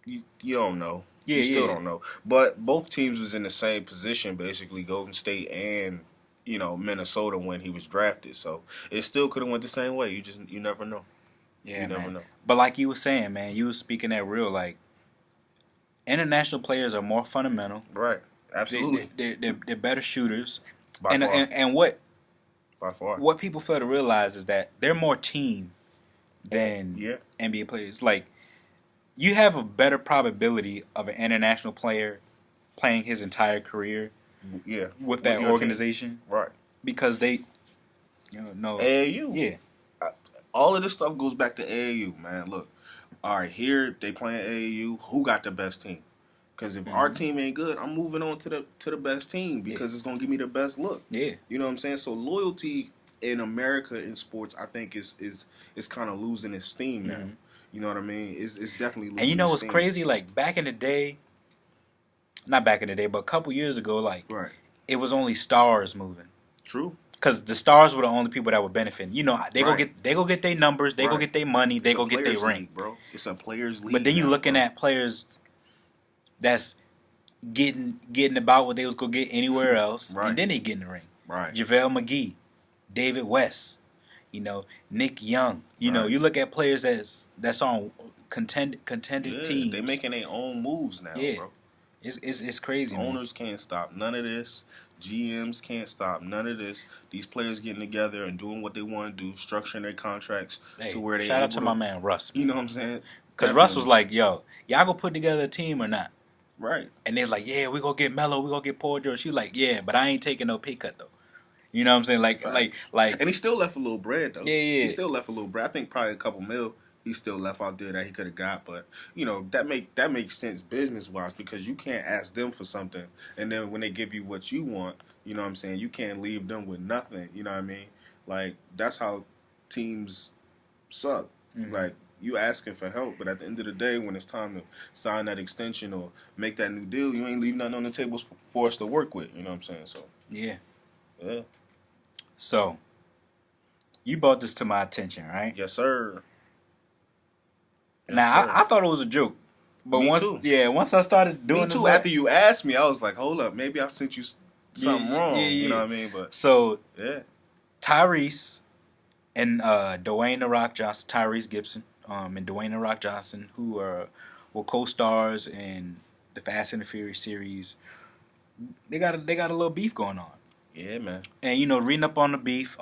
you don't know. Yeah, you still yeah. don't know. But both teams was in the same position, basically, Golden State and Minnesota when he was drafted. So it still could have went the same way. You never know. Yeah, you man. never know. But like you were saying, man, you were speaking that real. Like, international players are more fundamental. Right. Absolutely. They're better shooters. By far. And what By far. what people fail to realize is that they're more team than NBA players. Like, you have a better probability of an international player playing his entire career with that organization. Team. Right. Because they, no. AAU. Yeah. All of this stuff goes back to AAU, man. Look, all right, here they playing AAU. Who got the best team? Because if our team ain't good, I'm moving on to the best team because it's gonna give me the best look. Yeah. You know what I'm saying? So loyalty in America in sports, I think is kind of losing its steam now. You know what I mean? It's definitely losing. And you know what's steam. crazy? Like, back in the day, not back in the day, but a couple years ago, like, it was only stars moving. True. Because the stars were the only people that were benefiting. They go get their numbers, they go get their money, they go get their ring, bro. It's a players' league. But then you looking at players that's getting about what they was gonna get anywhere else, and then they get in the ring. Right. JaVale McGee, David West, Nick Young. You look at players that's on contended teams. They making their own moves now, bro. It's crazy. Owners can't stop none of this. GMs can't stop none of this. These players getting together and doing what they want to do, structuring their contracts to where they. Shout out to my man Russ. You know what I'm saying? Because Russ was like, "Yo, y'all gonna put together a team or not?" Right. And they're like, "Yeah, we gonna get Melo, we gonna get Paul George." She's like, "Yeah, but I ain't taking no pay cut though." You know what I'm saying? Like. And he still left a little bread though. Yeah. He still left a little bread. I think probably a couple mil. He still left out there that he could have got, but that makes sense business wise because you can't ask them for something, and then when they give you what you want, you know what I'm saying, you can't leave them with nothing. You know what I mean? Like that's how teams suck. Like you asking for help, but at the end of the day, when it's time to sign that extension or make that new deal, you ain't leaving nothing on the table for us to work with. You know what I'm saying? So yeah. So you brought this to my attention, right? Yes, sir. Now, I thought it was a joke. But once I started doing it. Me too. After you asked me, I was like, hold up. Maybe I sent you something wrong. Yeah. You know what I mean? But so, Tyrese and Dwyane The Rock Johnson, Tyrese Gibson, and Dwyane The Rock Johnson, who were co-stars in the Fast and the Furious series, they got a little beef going on. Yeah, man. And, reading up on the beef,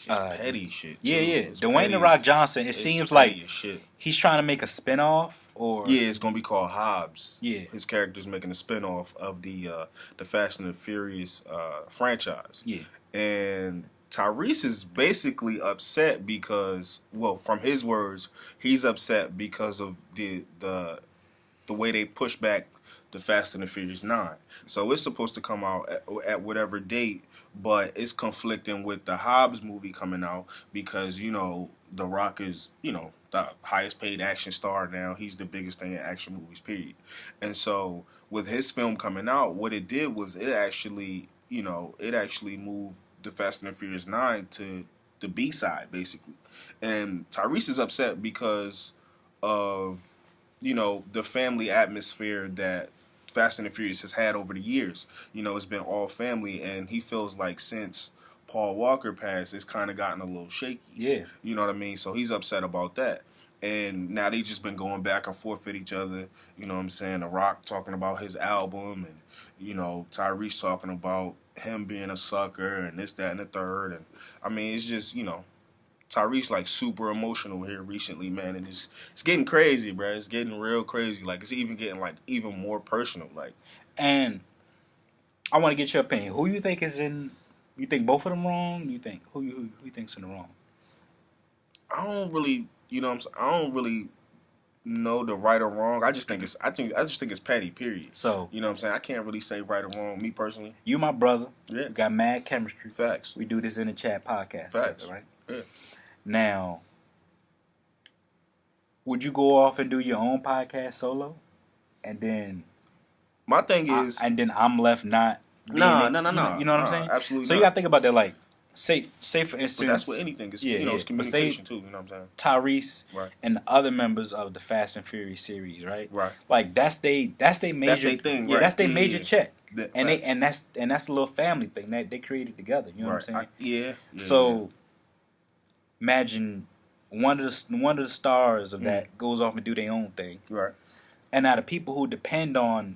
It's petty shit. Too. Yeah. It's Dwayne The Rock Johnson. It seems like shit. He's trying to make a spinoff, or yeah, it's gonna be called Hobbs. Yeah, his character's making a spinoff of the Fast and the Furious franchise. Yeah, and Tyrese is basically upset because, well, from his words, he's upset because of the way they push back the Fast and the Furious 9. So it's supposed to come out at whatever date, but it's conflicting with the Hobbs movie coming out because, you know, The Rock is, you know, the highest paid action star now. He's the biggest thing in action movies, period. And so with his film coming out, what it did was it actually moved the Fast and the Furious 9 to the B side, basically. And Tyrese is upset because of, you know, the family atmosphere that Fast and the Furious has had over the years. You know, it's been all family, and he feels like since Paul Walker passed, it's kind of gotten a little shaky. Yeah. You know what I mean? So he's upset about that. And now they just been going back and forth with each other. You know what I'm saying? The Rock talking about his album, and, you know, Tyrese talking about him being a sucker and this, that, and the third. And, I mean, it's just, you know, Tyrese like super emotional here recently, man, and it's getting crazy, bro. It's getting real crazy. Like it's even getting like even more personal, like. And I want to get your opinion. Who you think is in? You think both of them wrong? You think who you think's in the wrong? I don't really, you know what I'm saying? I don't really know the right or wrong. I just think it's petty, period. So, you know what I'm saying? I can't really say right or wrong, me personally. You my brother. Yeah. We got mad chemistry. Facts. We do this in the chat podcast. Facts. Together, right? Yeah. Now, would you go off and do your own podcast solo? And then my thing is, and then I'm left not. No. You know what I'm saying? Absolutely. So you gotta think about that. Like, say for instance, but that's what anything is. You know, it's communication too. You know what I'm saying? Tyrese right. and the other members of the Fast and Furious series, right? Right. Like that's they major. That's their thing. Yeah, right. That's their major check. And that's a little family thing that they created together. You know what I'm saying? So imagine one of the stars of that goes off and do their own thing. Right. And now the people who depended on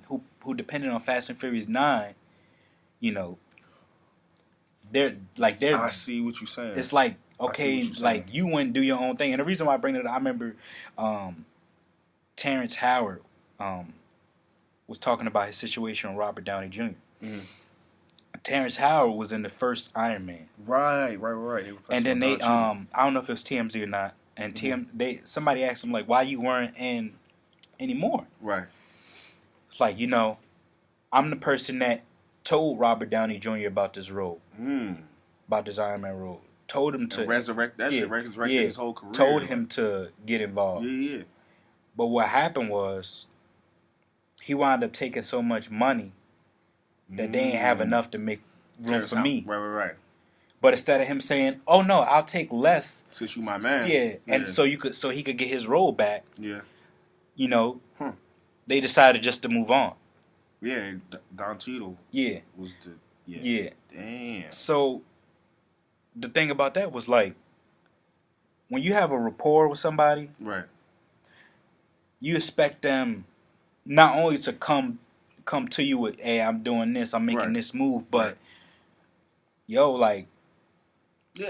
depended on Fast and Furious 9, you know, they're I see what you're saying. It's like, okay, like you wouldn't do your own thing. And the reason why I bring it up, I remember Terrence Howard was talking about his situation with Robert Downey Jr. Mm-hmm. Terrence Howard was in the first Iron Man. Right. And then they, I don't know if it was TMZ or not, and somebody asked him like, why you weren't in anymore? Right. It's like, you know, I'm the person that told Robert Downey Jr. about this role, about this Iron Man role. Told him to resurrect his whole career. Told him to get involved. Yeah. But what happened was, he wound up taking so much money that they didn't have enough to make room for me. Right. But instead of him saying, "Oh no, I'll take less," since you my man, and so he could get his role back. Yeah. You know, they decided just to move on. Yeah, Don Cheadle. Yeah. Was the yeah. Damn. So the thing about that was like, when you have a rapport with somebody, right, you expect them not only to come to you with, "Hey, I'm doing this, I'm making this move," but yo, like,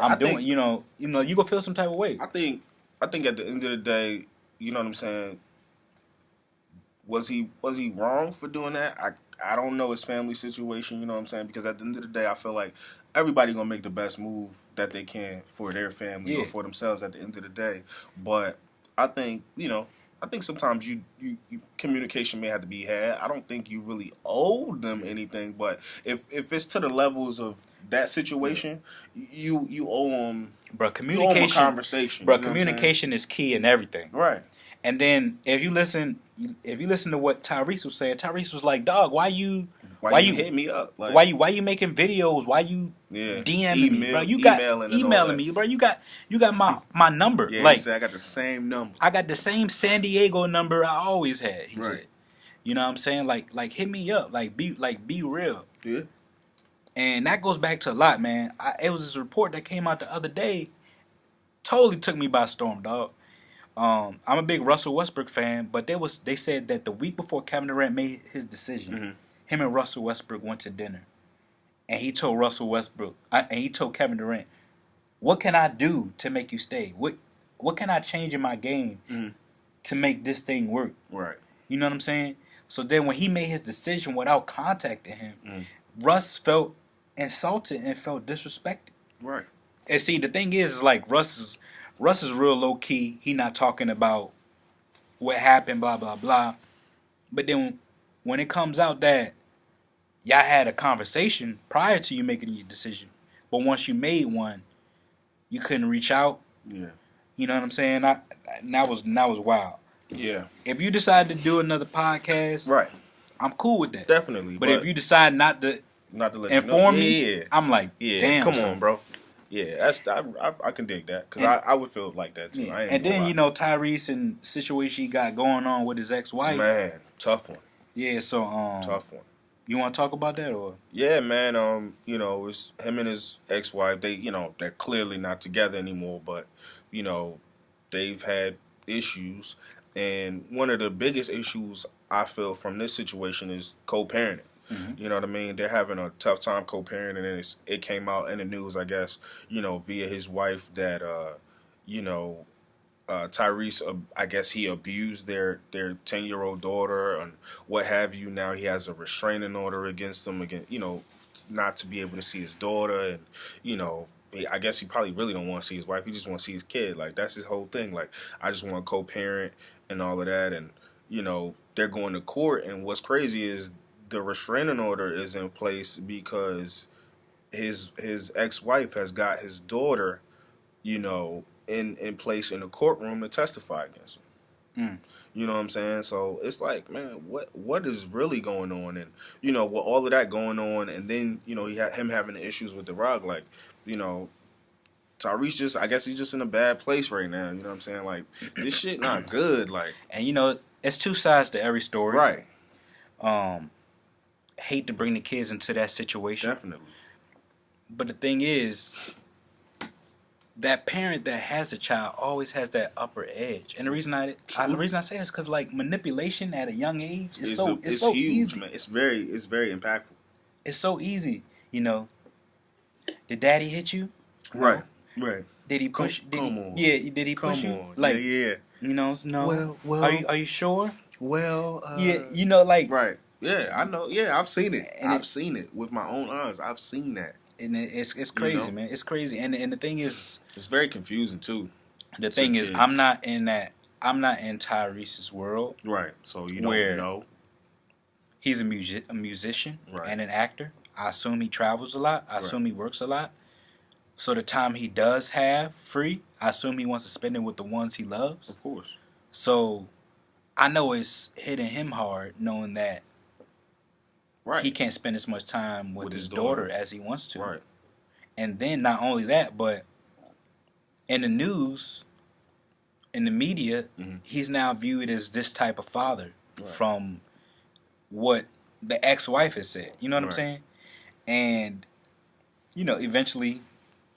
I'm doing, you know, you gonna feel some type of way. I think at the end of the day, you know what I'm saying. Was he wrong for doing that? I don't know his family situation, you know what I'm saying? Because at the end of the day, I feel like everybody gonna make the best move that they can for their family or for themselves at the end of the day. But I think, you know, sometimes you communication may have to be had. I don't think you really owe them anything, but if it's to the levels of that situation, you owe them. Bro, communication, you owe them a conversation. Bro, communication is key in everything. Right. And then if you listen to what Tyrese was saying, Tyrese was like, "Dog, why you hit me up? Like, why you making videos? Why you DMing me, bro? You got emailing me, bro. You got my number. Yeah, like, he said, I got the same number. I got the same San Diego number I always had." He said, "You know what I'm saying? Like hit me up. Like be real." Yeah. And that goes back to a lot, man. It was this report that came out the other day. Totally took me by storm, dog. I'm a big Russell Westbrook fan, but they said that the week before Kevin Durant made his decision, him and Russell Westbrook went to dinner, and he told Kevin Durant, what can I do to make you stay? What can I change in my game to make this thing work? Right. You know what I'm saying? So then when he made his decision without contacting him, Russ felt insulted and felt disrespected. Right. And see, the thing is like Russ is real low key. He not talking about what happened, blah blah blah. But then when it comes out that y'all had a conversation prior to you making your decision, but once you made one, you couldn't reach out. Yeah. You know what I'm saying? That was wild. Yeah. If you decide to do another podcast, Right. I'm cool with that. Definitely. But if you decide not to let inform you know. me, I'm like, damn. Come on, bro. Yeah, that's I can dig that because I would feel like that too. Yeah. And then Tyrese and the situation he got going on with his ex-wife. Man, tough one. Yeah, so tough one. You want to talk about that or? Yeah, man. It's him and his ex-wife. They, they're clearly not together anymore, but they've had issues, and one of the biggest issues I feel from this situation is co-parenting. Mm-hmm. You know what I mean? They're having a tough time co-parenting, and it came out in the news, I guess, via his wife that, Tyrese, I guess he abused their 10-year-old daughter and what have you. Now he has a restraining order against him, not to be able to see his daughter, and I guess he probably really don't want to see his wife. He just want to see his kid. Like that's his whole thing. Like I just want to co-parent and all of that, and they're going to court. And what's crazy is the restraining order is in place because his ex-wife has got his daughter, in place in the courtroom to testify against him. You know what I'm saying? So it's like, man, what is really going on? And with all of that going on, and then he had him having the issues with The Rock, like Tyrese I guess he's just in a bad place right now. You know what I'm saying? Like this shit not good. Like, and it's two sides to every story. Right. Hate to bring the kids into that situation. Definitely. But the thing is, that parent that has a child always has that upper edge, and the reason I say this because like manipulation at a young age is so huge, easy. Man. It's very impactful. It's so easy. Did daddy hit you? Right. Right. Did he push? Come on. Yeah. Did he push you? Like yeah. No. Well. Are you sure? Well. Yeah. Like. Right. Yeah. I know. Yeah. I've seen it. I've seen it with my own eyes. I've seen that. And it's crazy, man. It's crazy. And the thing is, it's very confusing too. The thing is, I'm not in Tyrese's world. Right. So you don't know. He's a musician right. and an actor. I assume he travels a lot. I assume he works a lot. So the time he does have free, I assume he wants to spend it with the ones he loves. Of course. So I know it's hitting him hard knowing that he can't spend as much time with his daughter as he wants to. Right. And then not only that, but in the news, in the media, he's now viewed as this type of father from what the ex-wife has said. You know what I'm saying? And eventually.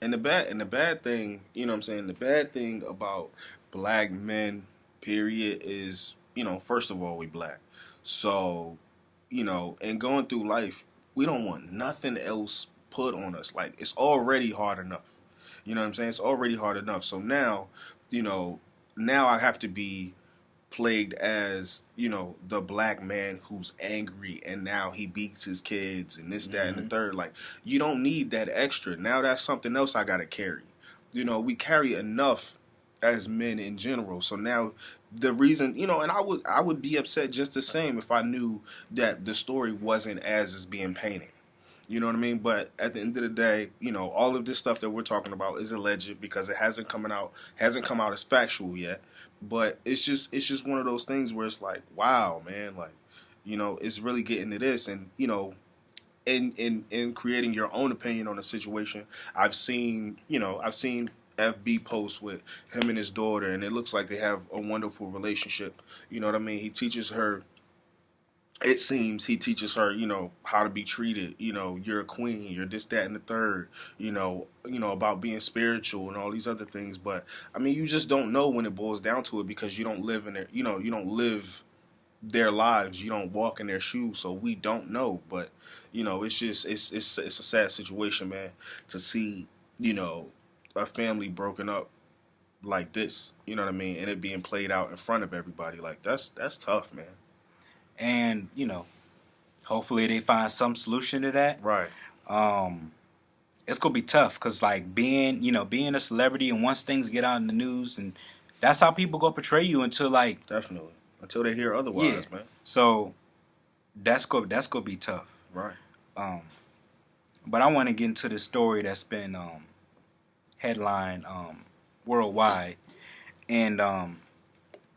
And the bad thing, you know what I'm saying? The bad thing about black men, period, is, first of all, we black. So, and going through life, we don't want nothing else put on us. Like, it's already hard enough. You know what I'm saying? It's already hard enough. So now, now I have to be plagued as, the black man who's angry and now he beats his kids and this, that, and the third. Like, you don't need that extra. Now that's something else I got to carry. We carry enough as men in general. So now the reason, and I would be upset just the same if I knew that the story wasn't as it's being painted. You know what I mean? But at the end of the day, all of this stuff that we're talking about is alleged because it hasn't come out as factual yet. But it's just one of those things where it's like, wow, man, like, it's really getting to this. And, in creating your own opinion on a situation, I've seen FB posts with him and his daughter, and it looks like they have a wonderful relationship. You know what I mean? He teaches her, it seems he teaches her, how to be treated. You're a queen, you're this, that, and the third, about being spiritual and all these other things. But, I mean, you just don't know when it boils down to it because you don't live in it, you don't live their lives. You don't walk in their shoes, so we don't know. But, it's just, it's a sad situation, man, to see, a family broken up like this. You know what I mean? And it being played out in front of everybody. Like that's tough, man. And hopefully they find some solution to that. Right. It's gonna be tough because like being a celebrity, and once things get out in the news, and that's how people go portray you until like Definitely. Until they hear otherwise, yeah. man. So that's gonna be tough. Right. But I want to get into this story that's been headline worldwide, and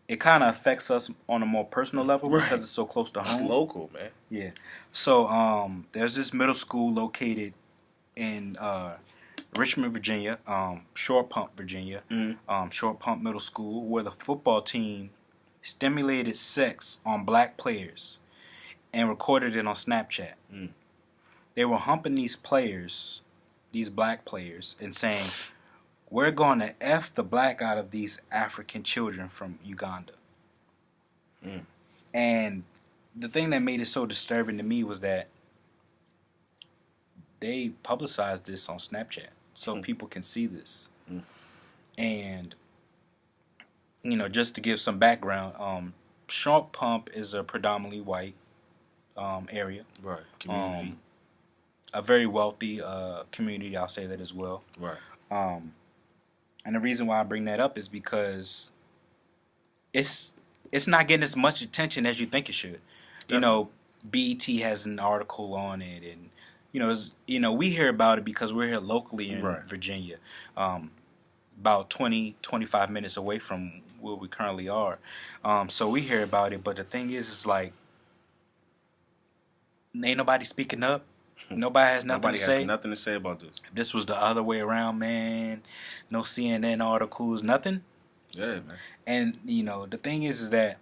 it kind of affects us on a more personal level because it's so close to home. It's local, man. Yeah. So there's this middle school located in Richmond, Virginia, Short Pump, Virginia, Short Pump Middle School, where the football team stimulated sex on black players and recorded it on Snapchat. They were humping these players, these black players, and saying, "We're going to F the black out of these African children from Uganda." And the thing that made it so disturbing to me was that they publicized this on Snapchat so people can see this. And, just to give some background, Short Pump is a predominantly white area. Right. Community. A very wealthy community, I'll say that as well. Right. And the reason why I bring that up is because it's not getting as much attention as you think it should. Definitely. BET has an article on it, and we hear about it because we're here locally in Virginia, about 20-25 minutes away from where we currently are. So we hear about it, but the thing is, it's like ain't nobody speaking up. Nobody has nothing to say. Nobody has nothing to say about this. If this was the other way around, man, no CNN articles, nothing. Yeah, man. And the thing is that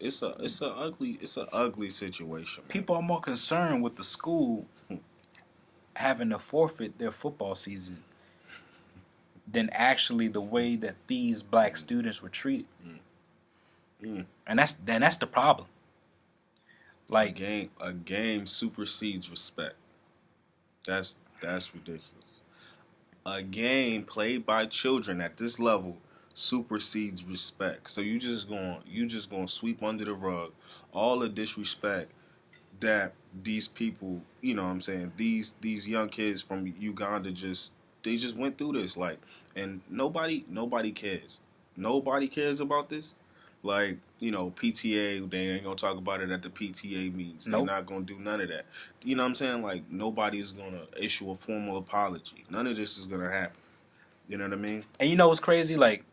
it's a ugly situation. Man. People are more concerned with the school having to forfeit their football season than actually the way that these black students were treated. And that's the problem. Like a game supersedes respect. That's ridiculous. A game played by children at this level supersedes respect. So you just gonna sweep under the rug all the disrespect that these people, you know what I'm saying, these young kids from Uganda just went through this, like, and nobody cares. Nobody cares about this. Like, PTA, they ain't gonna talk about it at the PTA meetings. Nope. They're not gonna do none of that. You know what I'm saying? Like, nobody's gonna issue a formal apology. None of this is gonna happen. You know what I mean? And you know what's crazy? Like,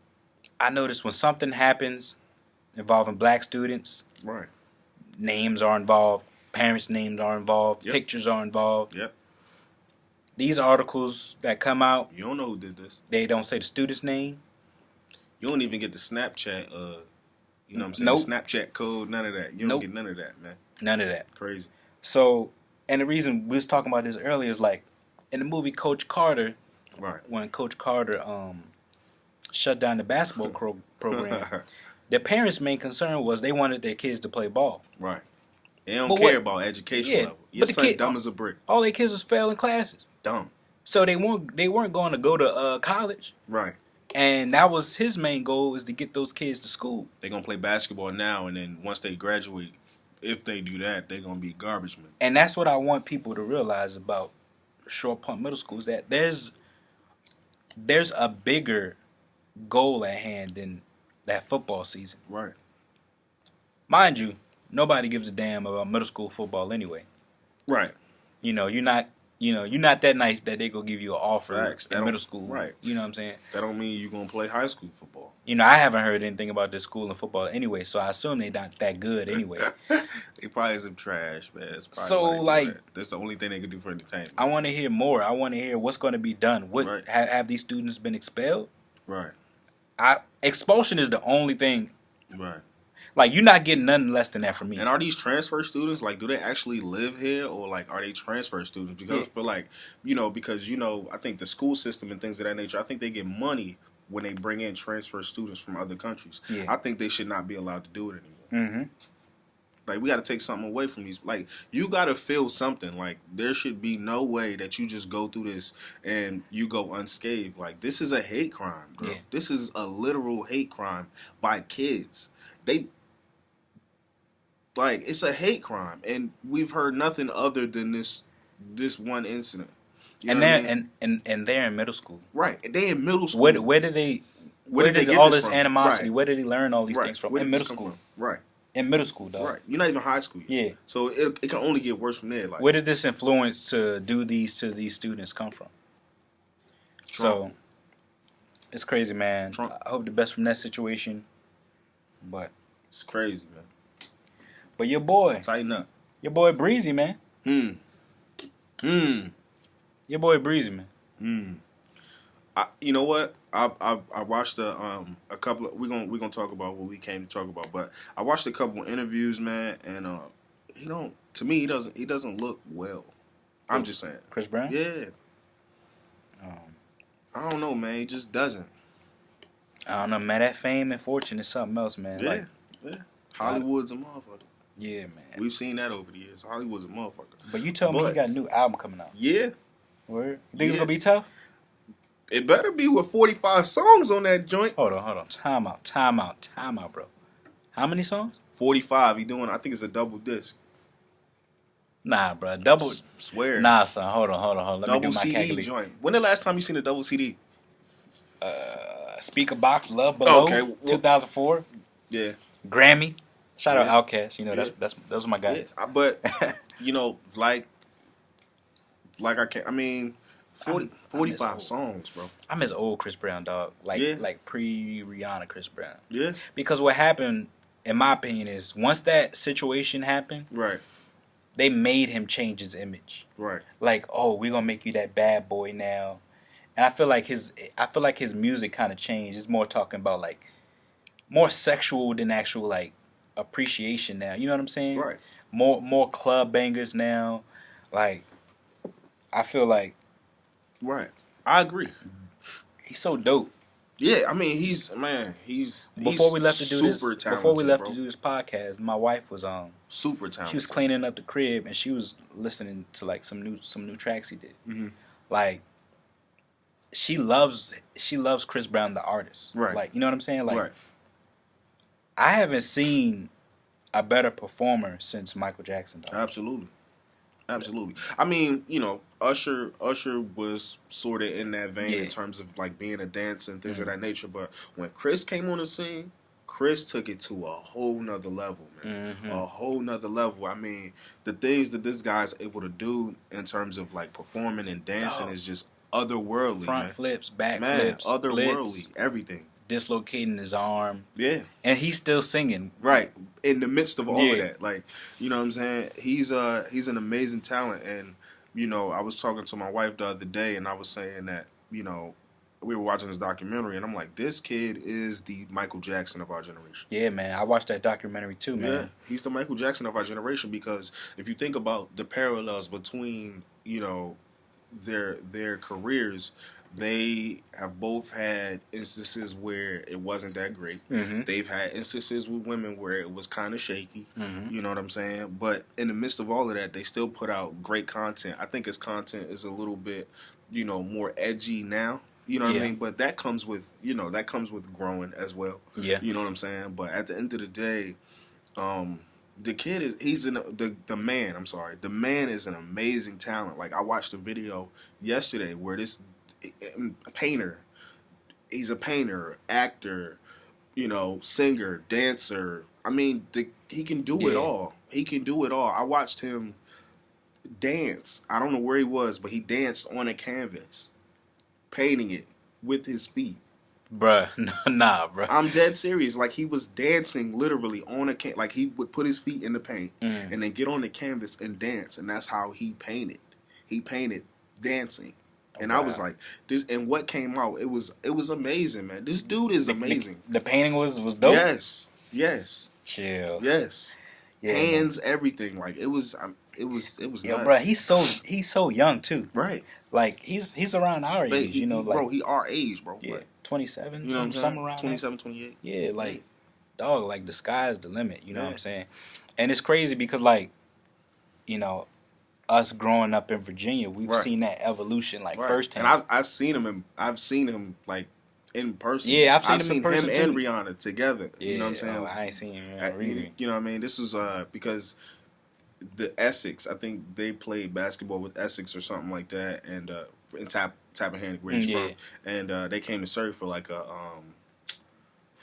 I noticed when something happens involving black students, right, names are involved, parents' names are involved, yep, pictures are involved. Yep. These articles that come out, you don't know who did this. They don't say the student's name. You don't even get the Snapchat, you know what I'm saying? Nope. The Snapchat code, none of that. You don't get none of that, man. None of that. Crazy. So, and the reason we was talking about this earlier is like, in the movie Coach Carter, right, when Coach Carter shut down the basketball program, the parents' main concern was they wanted their kids to play ball. Right. They don't care about education level. Your son dumb as a brick. All their kids was failing classes. Dumb. So they weren't going to go to college. Right. And that was his main goal, is to get those kids to school. They're going to play basketball now, and then once they graduate, if they do that, they're going to be garbage men. And that's what I want people to realize about Short Pump Middle School, is that there's a bigger goal at hand than that football season. Right. Mind you, nobody gives a damn about middle school football anyway. Right. You're not that nice that they go give you an offer in middle school. Right. You know what I'm saying? That don't mean you're going to play high school football. I haven't heard anything about this school and football anyway, so I assume they're not that good anyway. They probably some trash, man. So, like, that's the only thing they can do for entertainment. I want to hear more. I want to hear what's going to be done. Right. Have these students been expelled? Right. Expulsion is the only thing. Right. Like, you're not getting nothing less than that from me. And are these transfer students, like, do they actually live here, or, like, are they transfer students? Because I feel like, because, I think the school system and things of that nature, I think they get money when they bring in transfer students from other countries. Yeah. I think they should not be allowed to do it anymore. Mm-hmm. Like, we got to take something away from these. Like, you got to feel something. Like, there should be no way that you just go through this and you go unscathed. Like, this is a hate crime, bro. Yeah. This is a literal hate crime by kids. Like, it's a hate crime, and we've heard nothing other than this one incident. You And know they're what I mean? and they're in middle school. Right. They in middle school. Where did they? Where did they get all this this from? animosity? Right. Where did he learn all these Right. things from? Where In did middle this come school. from? Right. In middle school, dog. Right. You're not even high school yet. Yeah. So it can only get worse from there. Like, Where did this influence to do these to these students come from? Trump. So it's crazy, man. Trump. I hope the best from that situation. But It's crazy, man. your boy, Tighten up. your boy Breezy, man. Your boy Breezy, man. You know what? I watched a couple of, we're gonna talk about what we came to talk about, but I watched a couple of interviews, man, and he doesn't look well. I'm just saying. Chris Brown? Yeah. I don't know, man. He just doesn't. I don't know, man. That fame and fortune is something else, man. Yeah. Yeah. Hollywood's a motherfucker. Yeah, man. We've seen that over the years. Hollywood's a motherfucker. But you told me he got a new album coming out. Yeah. Word? You think it's gonna be tough? It better be with 45 songs on that joint. Hold on. Time out, bro. How many songs? 45. He doing, I think it's a double disc. Nah, bro. Double. Swear. Nah, son. Hold on. Let Double me do my CD calculation. joint. When the last time you seen a double CD? Speaker Box, Love Below, Okay, well, 2004. Yeah. Grammy. Shout out Yeah. Outkast. You know, that's those are my guys. Yeah. But, like I can't, I mean, 45 songs, bro. I miss old Chris Brown, dog. Like pre-Rihanna Chris Brown. Yeah. Because what happened, in my opinion, is once that situation happened, Right. they made him change his image. Right. Like, oh, we're gonna make you that bad boy now. And I feel like his music kind of changed. It's more talking about like more sexual than actual like appreciation now. You know what I'm saying? Right. More club bangers now. Like, I feel like Right. I agree. he's so dope. Yeah, I mean, he's Before we left to do super this, talented, before we left bro. to do this podcast, my wife was Super talented. she was cleaning up the crib and she was listening to like some new tracks he did. Mm-hmm. Like, she loves Chris Brown the artist. Right. Like, you know what I'm saying? Like, Right. I haven't seen a better performer since Michael Jackson. Dog. Absolutely. I mean, Usher was sort of in that vein in terms of like being a dancer and things of that nature. But when Chris came on the scene, Chris took it to a whole nother level, man. A whole nother level. I mean, the things that this guy's able to do in terms of like performing and dancing is just otherworldly, Front man. flips, back Man, flips, otherworldly, splits, everything. dislocating his arm. Yeah. And he's still singing. Right. In the midst of all of Yeah. that. Like, you know what I'm saying? He's an amazing talent, and I was talking to my wife the other day and I was saying that, we were watching this documentary and I'm like, this kid is the Michael Jackson of our generation. Yeah, man. I watched that documentary too, man. Yeah, he's the Michael Jackson of our generation because if you think about the parallels between, their careers, they have both had instances where it wasn't that great. Mm-hmm. They've had instances with women where it was kind of shaky. Mm-hmm. You know what I'm saying? But in the midst of all of that, they still put out great content. I think his content is a little bit, more edgy now. You know what I mean? But that comes with, growing as well. Yeah. You know what I'm saying? But at the end of the day, the kid the man. I'm sorry, the man is an amazing talent. Like, I watched a video yesterday where this painter, he's a painter, actor, singer, dancer. I mean, he can do it all. He can do it all. I watched him dance. I don't know where he was, but he danced on a canvas, painting it with his feet. Bruh, nah, bruh. I'm dead serious. Like, he was dancing literally on a canvas. Like, he would put his feet in the paint and then get on the canvas and dance. And that's how he painted. He painted dancing. And I was like, this. And what came out, it was amazing, man. This dude is amazing. The painting was dope? Yes. Chill. Yes. Yeah, hands, everything. Like it was Yo, nuts. bro, he's so young too. Right. Like he's around our But age, bro, he our age, bro. Yeah, Like, 27, you know what I'm something saying? around 27, 28. Yeah, like dog, like the sky's the limit. You know what Yeah. I'm saying? And it's crazy because, like, you know, us growing up in Virginia, we've Right. seen that evolution, like, Right. firsthand. And I've seen him like in person. Yeah, I've seen him in person, him and too. Rihanna together. Yeah, You know what I'm saying? oh, I ain't seen him You really. know what I mean? This is because the Essex, I think they played basketball with Essex or something like that, and in Tappahannock where he's from, and they came to serve for like a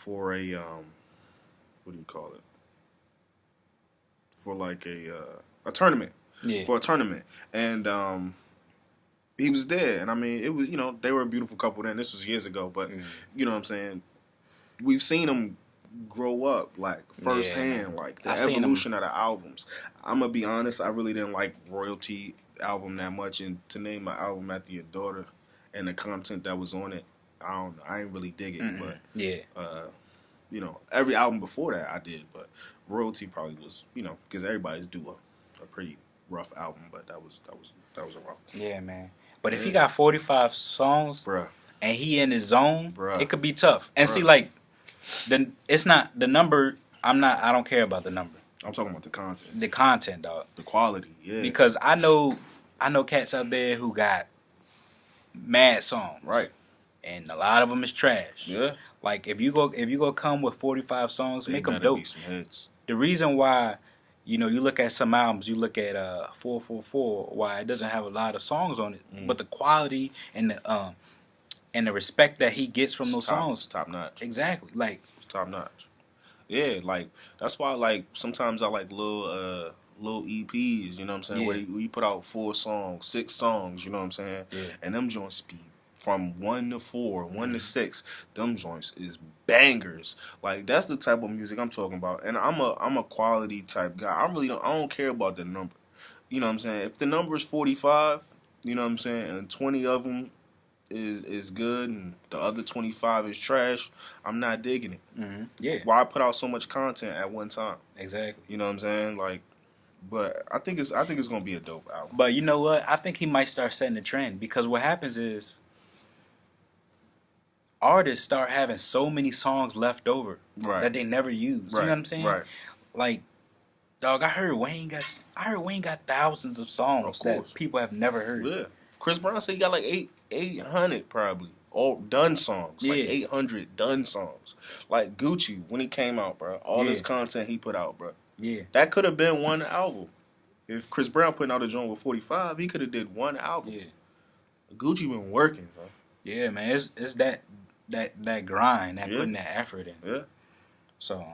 what do you call it? For like a tournament. Yeah. For a tournament, and he was there, and I mean, it was, they were a beautiful couple then. This was years ago, but you know what I'm saying. We've seen them grow up like firsthand, like the evolution of the albums. I'm gonna be honest, I really didn't like Royalty album that much, and to name my album after your daughter and the content that was on it, I don't know, I ain't really dig it. But every album before that I did, but Royalty probably was, because everybody's do a pretty rough album, but that was a rough one. Yeah, man. But if he got 45 songs, bruh, and he in his zone, bruh, it could be tough. And see, like, it's not the number. I don't care about the number. I'm talking about the content. The content, dog. The quality, yeah. Because I know cats out there who got mad songs, right? And a lot of them is trash. Yeah. Like if you go come with 45 songs, make them dope. Be some hits. The reason why, you look at some albums, you look at 444, why it doesn't have a lot of songs on it, but the quality and the respect that he gets from those songs, top notch. Exactly, like it's top notch. Yeah, like that's why like sometimes I like little EPs. You know what I'm saying? Yeah. Where you put out 4 songs, 6 songs. You know what I'm saying? Yeah. And them joints be from 1 to 4, 1 to 6. Them joints is bangers. Like that's the type of music I'm talking about. And I'm a quality type guy. I don't care about the number. You know what I'm saying? If the number is 45, you know what I'm saying, and 20 of them is good and the other 25 is trash, I'm not digging it. Mm-hmm. Yeah. Why put out so much content at one time? Exactly. You know what I'm saying? Like, but I think it's gonna be a dope album. But you know what? I think he might start setting a trend because what happens is artists start having so many songs left over that they never use. Right. You know what I'm saying? Right. Like, dog, I heard Wayne got thousands of songs that people have never heard. Yeah. Chris Brown said he got like 800 probably. All done songs. Yeah. Like 800 done songs. Like Gucci, when he came out, bro. All this content he put out, bro. Yeah. That could have been one album. If Chris Brown putting out a joint with 45, he could have did one album. Yeah. Gucci been working, bro. Yeah, man. It's that grind, putting that effort in. Yeah. So,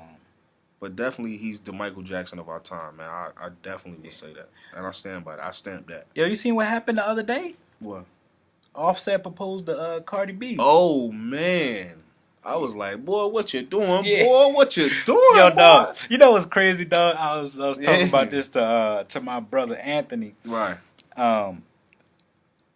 but definitely he's the Michael Jackson of our time, man. I definitely would say that. And I stand by that. I stamp that. Yo, you seen what happened the other day? What? Offset proposed to Cardi B. Oh, man. I was like, boy, what you doing, Yeah. boy? What you doing, Yo, boy? dog. You know what's crazy, dog? I was talking about this to my brother Anthony. Right.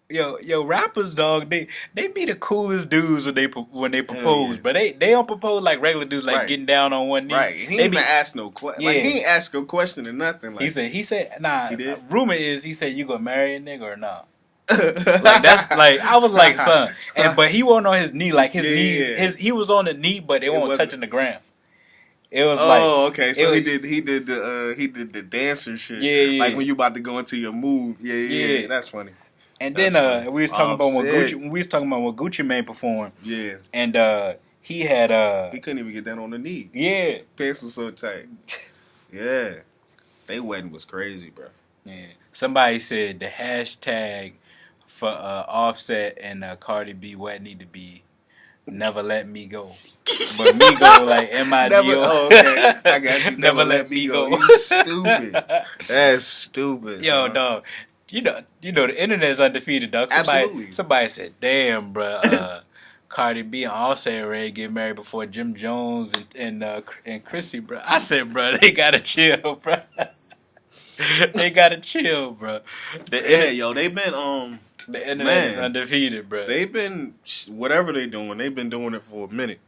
Yo, rappers, dog. They be the coolest dudes when they propose, but they don't propose like regular dudes, like getting down on one knee. Right. He didn't even ask no question. Yeah. Like he ain't ask a question or nothing. Like he said, nah. He did? Rumor is he said you gonna marry a nigga or not. Like that's like I was like, son, but he wasn't on his knee, like his knees. He was on the knee, but it wasn't touching the ground. It was okay. So he did the dancer shit. Yeah. Like when you about to go into your move. Yeah. That's funny. And then we was talking about when Gucci Mane performed. Yeah. And he had he couldn't even get down on the knee. Yeah. Pants was so tight. Yeah. They wedding was crazy, bro. Yeah. Somebody said the hashtag for Offset and Cardi B wedding need to be "Never Let Me Go," but me go like M-I-G-O. Oh, okay. I got you. Never let me go. You stupid. That's stupid. Yo, son. dog. You know the internet is undefeated, dog. Absolutely. Somebody said, "Damn, bro, Cardi B and Offset ready to get married before Jim Jones and Chrissy, bro." I said, "Bro, they gotta chill, bro. They gotta chill, bro." They've been the internet is undefeated, bro. They've been whatever they doing. They've been doing it for a minute.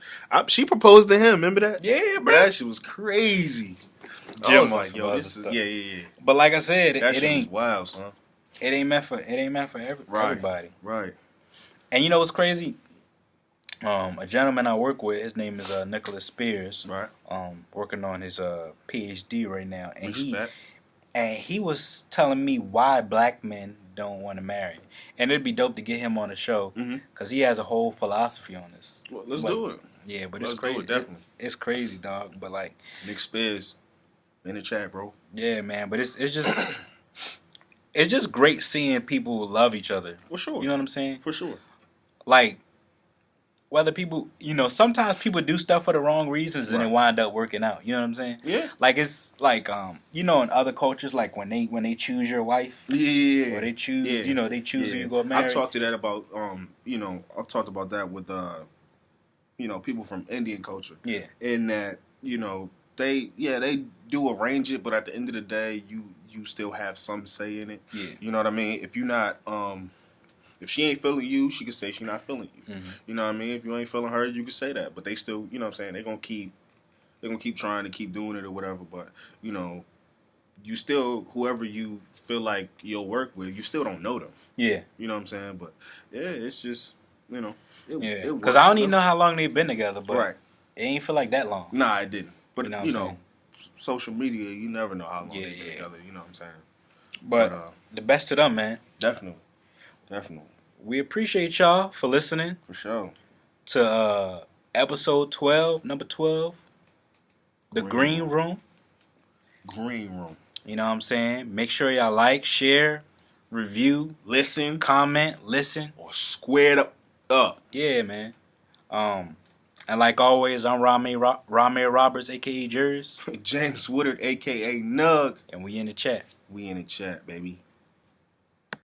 She proposed to him. Remember that? Yeah, bro. That shit was crazy. Jim I was like, yo, this is yeah. But like I said, that it shit ain't was wild, son. It ain't meant for everybody. Right. And you know what's crazy? A gentleman I work with, his name is Nicholas Spears. Right. Working on his PhD right now, and Respect. he was telling me why black men don't want to marry, and it'd be dope to get him on the show because he has a whole philosophy on this. Well, let's do it. Yeah, but Let's it's crazy. do it, definitely. It's crazy, dog. But like, Nick Spears in the chat, bro. yeah, man. But it's just it's just great seeing people love each other. For sure. You know what I'm saying? For sure. Like, whether people, sometimes people do stuff for the wrong reasons and it wind up working out. You know what I'm saying? Yeah. Like it's like in other cultures, like when they choose your wife, Yeah. or they choose, they choose who you Yeah. go marry. I've talked to that about I've talked about that with people from Indian culture. Yeah. In that they do arrange it, but at the end of the day, you still have some say in it. Yeah. You know what I mean? If you're not if she ain't feeling you, she can say she's not feeling you. Mm-hmm. You know what I mean? If you ain't feeling her, you can say that. But they still, you know what I'm saying, they're gonna keep trying to keep doing it or whatever. But, you still, whoever you feel like you'll work with, you still don't know them. Yeah. You know what I'm saying? But yeah, it's just, yeah. Because Because I don't even know how long they've been together, but it ain't feel like that long. Nah, it didn't. But saying? social media, you never know how long they've been Yeah. together. You know what I'm saying? But the best to them, man. Definitely. We appreciate y'all for listening For sure. to episode 12, number 12, The Green Room. Green Room. You know what I'm saying? Make sure y'all like, share, review, Listen. comment, listen. Or squared up. Yeah, man. And like always, I'm Ramir Roberts, a.k.a. Jers. James Woodard, a.k.a. Nug. And we in the chat. We in the chat, baby.